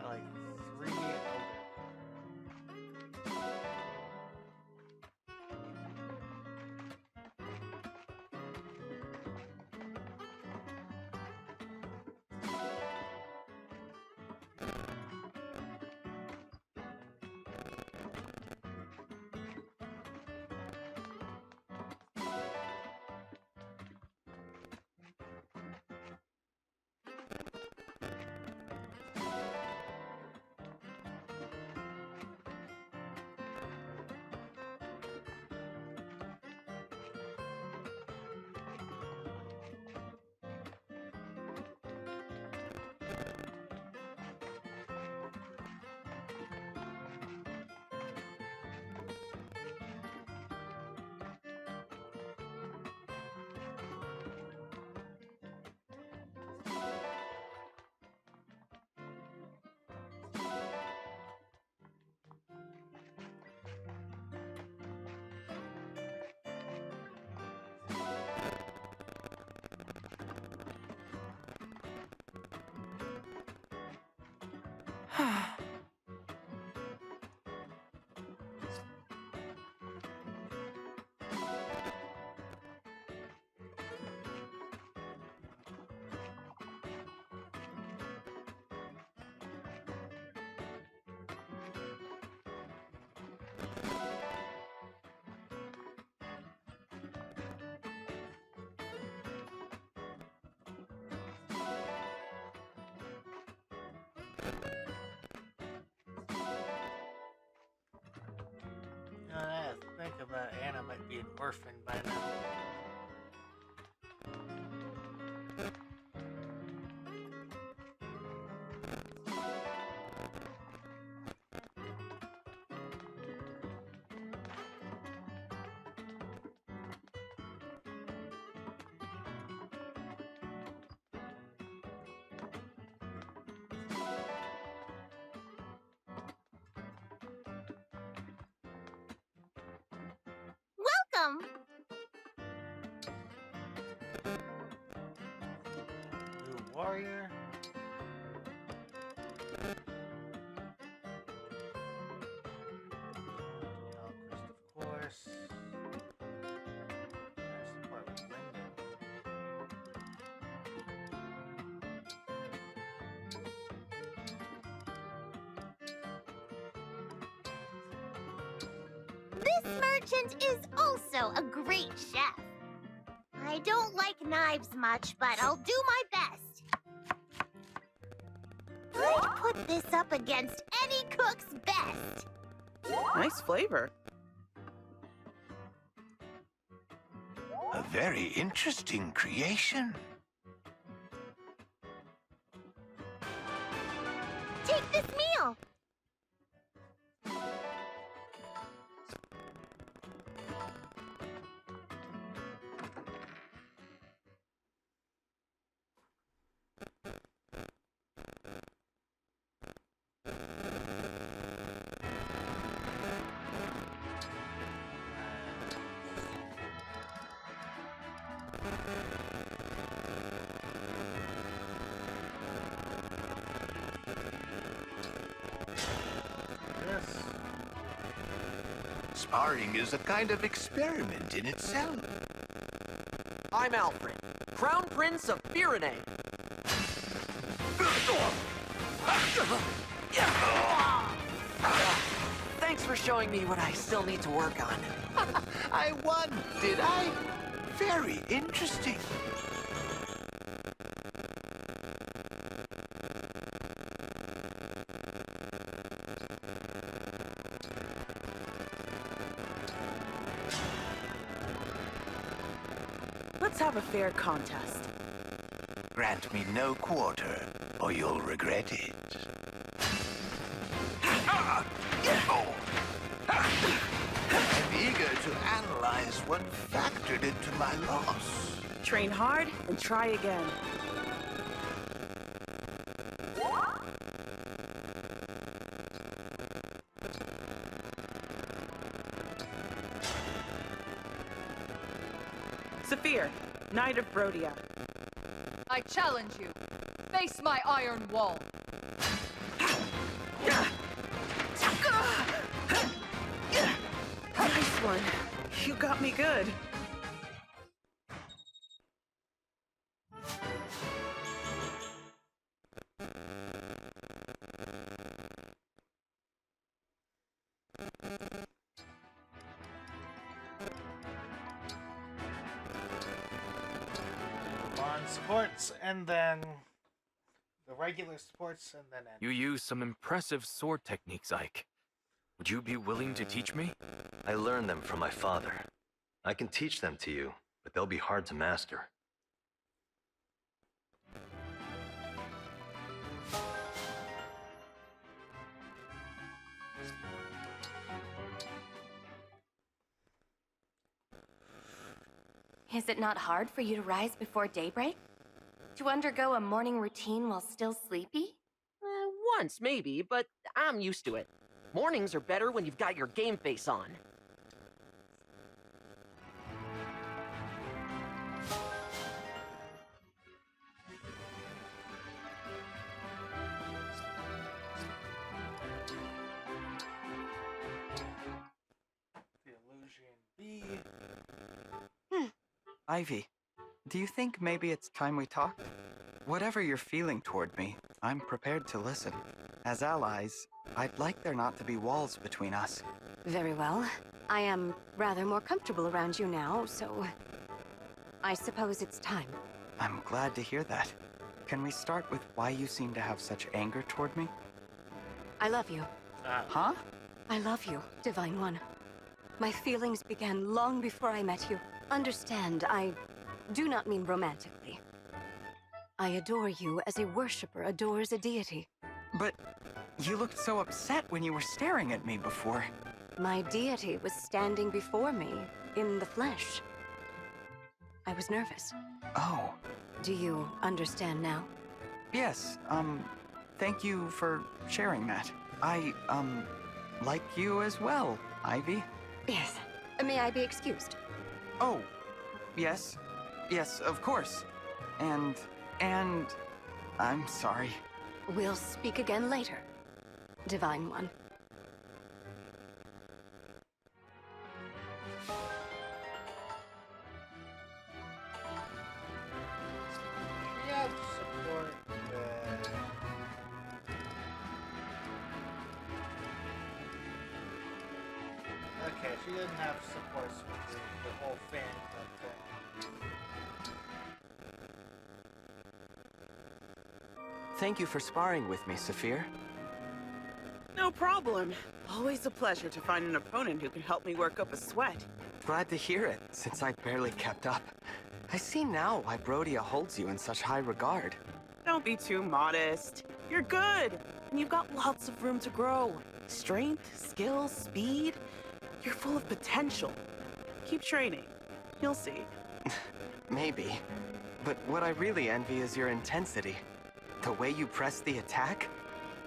Like 3 elder. I have to think about Anna might be an orphan by now. welcome. New warrior. Alchemist, of course. Support with Linden. This merchant is also a great chef. I don't like knives much, but I'll do my best. I'd put this up against any cook's best. Nice flavor. A very interesting creation. Take this meal. Sparring is a kind of experiment in itself. I'm Alfred, Crown Prince of Firene. Thanks for showing me what I still need to work on. I won, did I? Very interesting. Let's have a fair contest. Grant me no quarter, or you'll regret it. I'm eager to analyze what factored into my loss. Train hard and try again. Saphir, Knight of Brodia. I challenge you. Face my iron wall. Nice one. You got me good. On supports, and then the regular supports, and then You use some impressive sword techniques, Ike. Would you be willing to teach me? I learned them from my father. I can teach them to you, but they'll be hard to master. Is it not hard for you to rise before daybreak? To undergo a morning routine while still sleepy? Once, maybe, but I'm used to it. Mornings are better when you've got your game face on. the illusion B. Ivy, do you think maybe it's time we talked? Whatever you're feeling toward me, I'm prepared to listen. As allies, I'd like there not to be walls between us. Very well. I am rather more comfortable around you now, so I suppose it's time. I'm glad to hear that. Can we start with why you seem to have such anger toward me? I love you. Huh? I love you, Divine One. My feelings began long before I met you. Understand, I do not mean romantically. I adore you as a worshipper adores a deity. But you looked so upset when you were staring at me before. My deity was standing before me, in the flesh. I was nervous. Oh. Do you understand now? Yes, thank you for sharing that. I, like you as well, Ivy. Yes. May I be excused? Oh, yes. Yes, of course. And I'm sorry. We'll speak again later, Divine One. Yeah, support. Okay, she didn't have support with the whole fan club thing. Thank you for sparring with me, Saphir. No problem. Always a pleasure to find an opponent who can help me work up a sweat. Glad to hear it, since I barely kept up. I see now why Brodia holds you in such high regard. Don't be too modest. You're good, and you've got lots of room to grow. Strength, skill, speed. You're full of potential. Keep training. You'll see. Maybe. But what I really envy is your intensity. The way you press the attack,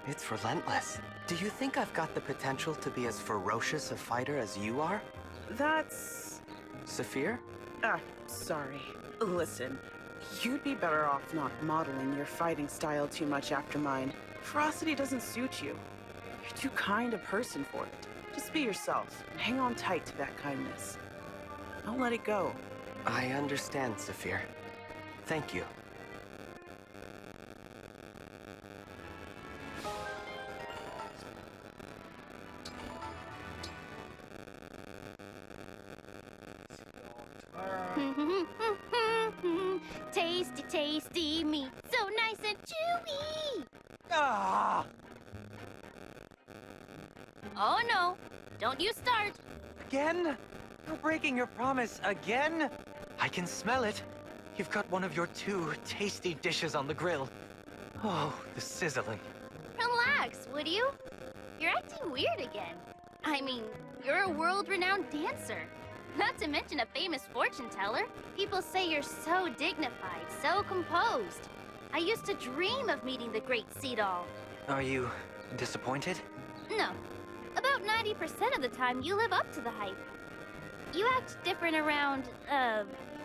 it's relentless. Do you think I've got the potential to be as ferocious a fighter as you are? That's... Saphir? Sorry. Listen, you'd be better off not modeling your fighting style too much after mine. Ferocity doesn't suit you. You're too kind a person for it. Just be yourself. Hang on tight to that kindness. Don't let it go. I understand, Saphir. Thank you. Tasty, tasty meat, so nice and chewy! Ah! Oh no, don't you start! Again? You're breaking your promise again? I can smell it. You've got one of your 2 tasty dishes on the grill. Oh, the sizzling. Relax, would you? You're acting weird again. I mean, you're a world-renowned dancer. Not to mention a famous fortune teller. People say you're so dignified, so composed. I used to dream of meeting the great Sea Doll. Are you disappointed? No. About 90% of the time, you live up to the hype. You act different around,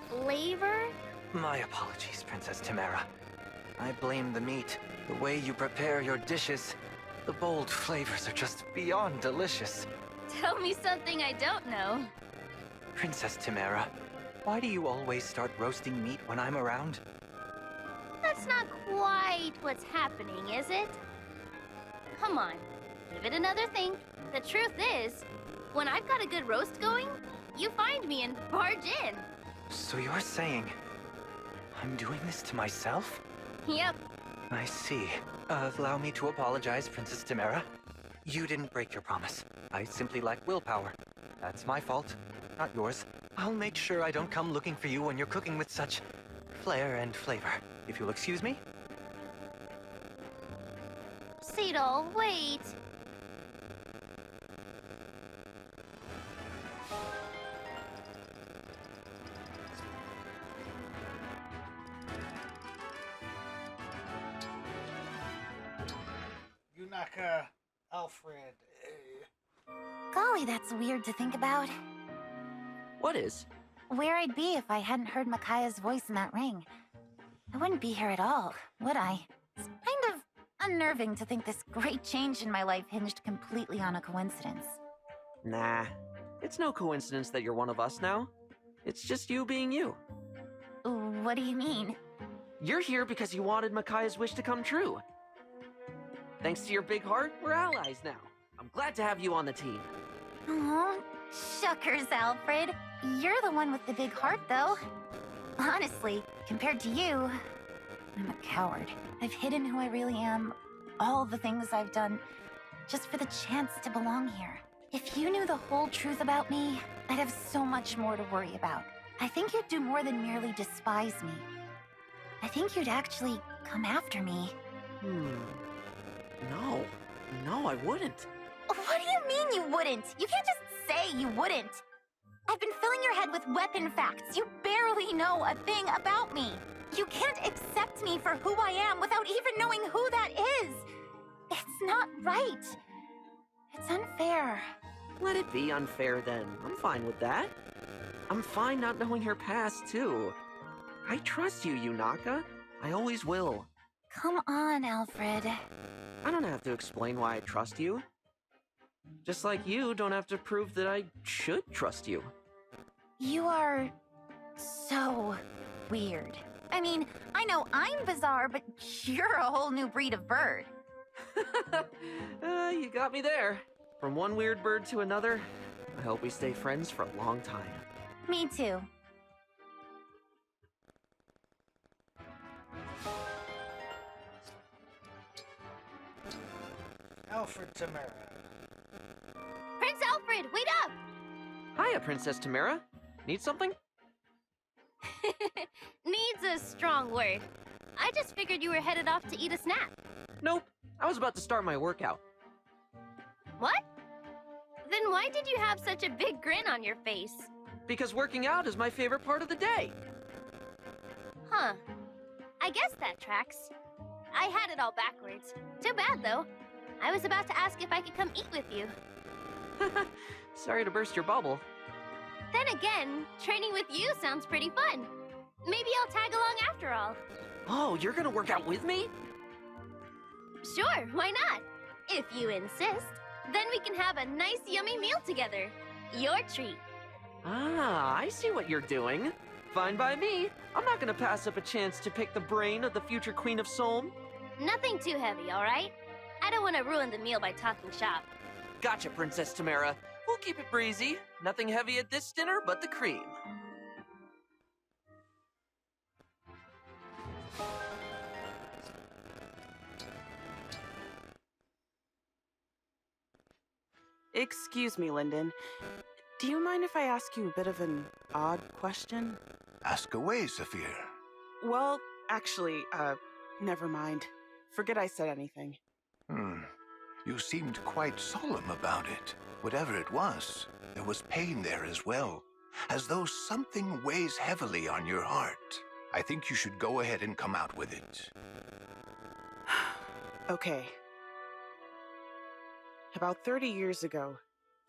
flavor? My apologies, Princess Timera. I blame the meat, the way you prepare your dishes. The bold flavors are just beyond delicious. Tell me something I don't know. Princess Timera, why do you always start roasting meat when I'm around? That's not quite what's happening, is it? Come on, give it another think. The truth is, when I've got a good roast going, you find me and barge in. So you're saying I'm doing this to myself? Yep. I see. Allow me to apologize, Princess Timera. You didn't break your promise. I simply lack willpower. That's my fault, not yours. I'll make sure I don't come looking for you when you're cooking with such flair and flavor. If you'll excuse me. Sea Doll, wait. Yunaka, Alfred. Golly, that's weird to think about. What is? Where I'd be if I hadn't heard Micaiah's voice in that ring. I wouldn't be here at all, would I? It's kind of unnerving to think this great change in my life hinged completely on a coincidence. Nah. It's no coincidence that you're one of us now. It's just you being you. What do you mean? You're here because you wanted Micaiah's wish to come true. Thanks to your big heart, we're allies now. I'm glad to have you on the team. Aw, shuckers, Alfred. You're the one with the big heart, though. Honestly, compared to you, I'm a coward. I've hidden who I really am, all the things I've done, just for the chance to belong here. If you knew the whole truth about me, I'd have so much more to worry about. I think you'd do more than merely despise me. I think you'd actually come after me. No, I wouldn't. What do you mean you wouldn't? You can't just say you wouldn't. I've been filling your head with weapon facts. You barely know a thing about me. You can't accept me for who I am without even knowing who that is. It's not right. It's unfair. Let it be unfair then. I'm fine with that. I'm fine not knowing her past, too. I trust you, Yunaka. I always will. Come on, Alfred. I don't have to explain why I trust you. Just like you don't have to prove that I should trust you. You are so weird. I mean, I know I'm bizarre, but you're a whole new breed of bird. You got me there. From one weird bird to another, I hope we stay friends for a long time. Me too. Alfred Tamara. Prince Alfred, wait up! Hiya, Princess Tamara. Need something? Needs a strong word. I just figured you were headed off to eat a snack. Nope. I was about to start my workout. What? Then why did you have such a big grin on your face? Because working out is my favorite part of the day. Huh. I guess that tracks. I had it all backwards. Too bad, though. I was about to ask if I could come eat with you. Sorry to burst your bubble. Then again, training with you sounds pretty fun. Maybe I'll tag along after all. Oh, you're gonna work out with me? Sure, why not? If you insist. Then we can have a nice yummy meal together. Your treat. Ah, I see what you're doing. Fine by me. I'm not gonna pass up a chance to pick the brain of the future Queen of Solm. Nothing too heavy, all right? I don't want to ruin the meal by talking shop. Gotcha, Princess Tamara. We'll keep it breezy. Nothing heavy at this dinner but the cream. Excuse me, Lyndon. Do you mind if I ask you a bit of an odd question? Ask away, Saphir. Well, actually, never mind. Forget I said anything. You seemed quite solemn about it. Whatever it was, there was pain there as well. As though something weighs heavily on your heart. I think you should go ahead and come out with it. Okay. About 30 years ago,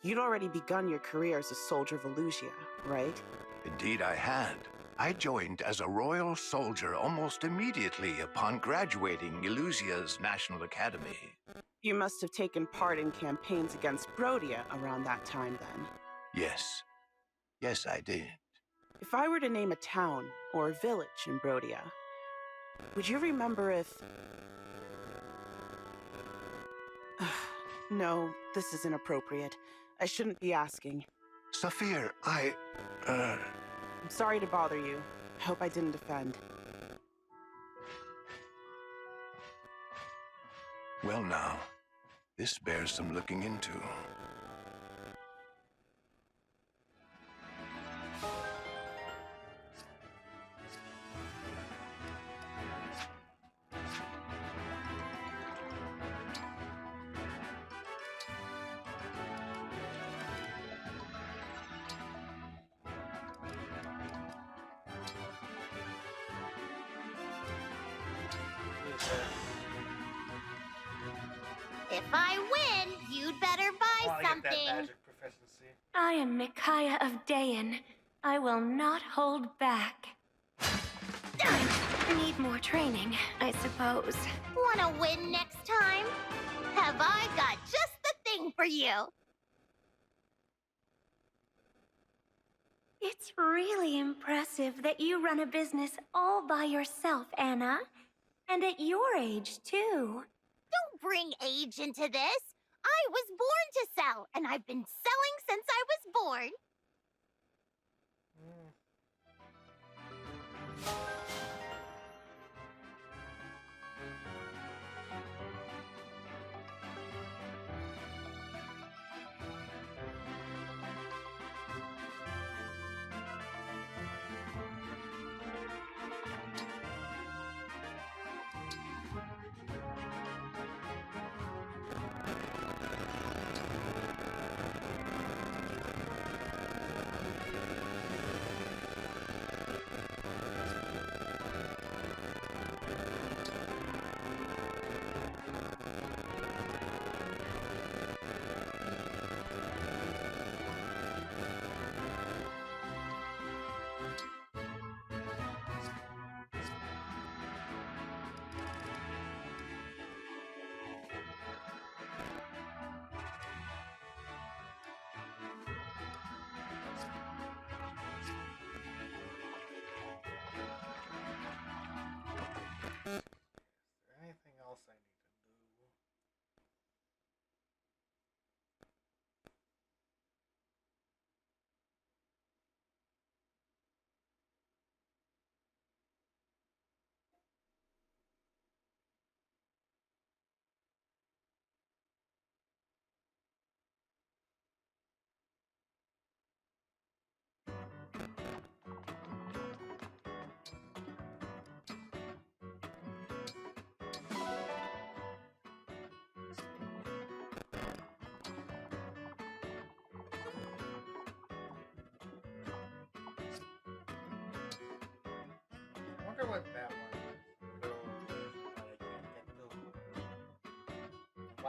you'd already begun your career as a soldier of Elusia, right? Indeed I had. I joined as a royal soldier almost immediately upon graduating Elusia's National Academy. You must have taken part in campaigns against Brodia around that time then. Yes. Yes, I did. If I were to name a town or a village in Brodia, would you remember if... No, this is inappropriate. I shouldn't be asking. Saphir, I'm sorry to bother you. I hope I didn't offend. Well now, this bears some looking into. If I win, you'd better buy something. I am Micaiah of Dayan. I will not hold back. Need more training, I suppose. Wanna win next time? Have I got just the thing for you? It's really impressive that you run a business all by yourself, Anna. And at your age, too. Don't bring age into this. I was born to sell, and I've been selling since I was born.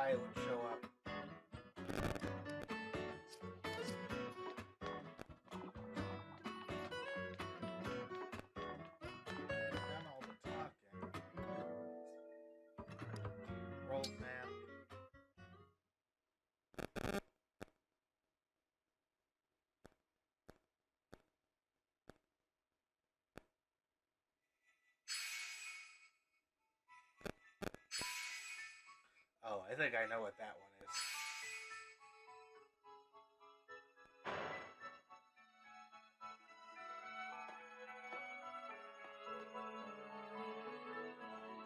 nearby would show up. Done all the talking. Roll, man. Oh, I think I know what that one is.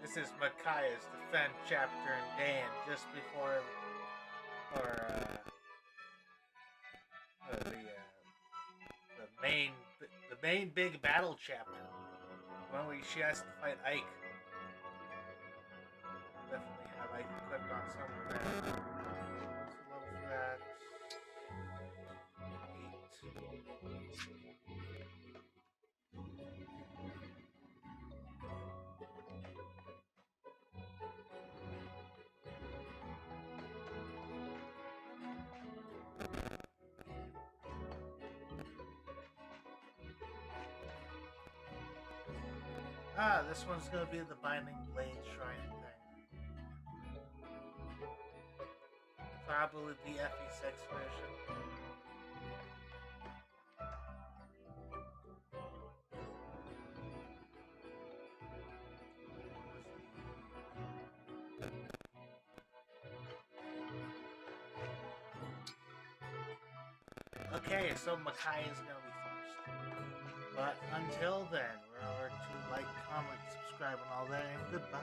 This is Micaiah's Defend chapter in Dan, just before, the main big battle chapter, one where she has to fight Ike. Definitely have Ike equipped on somewhere there. So level for that. 8. This one's gonna be the Binding Blade Shrine thing. Probably the FE6 version. Okay, so Makai is gonna be first. But until then, remember to like, comment, subscribe, and all that, and goodbye.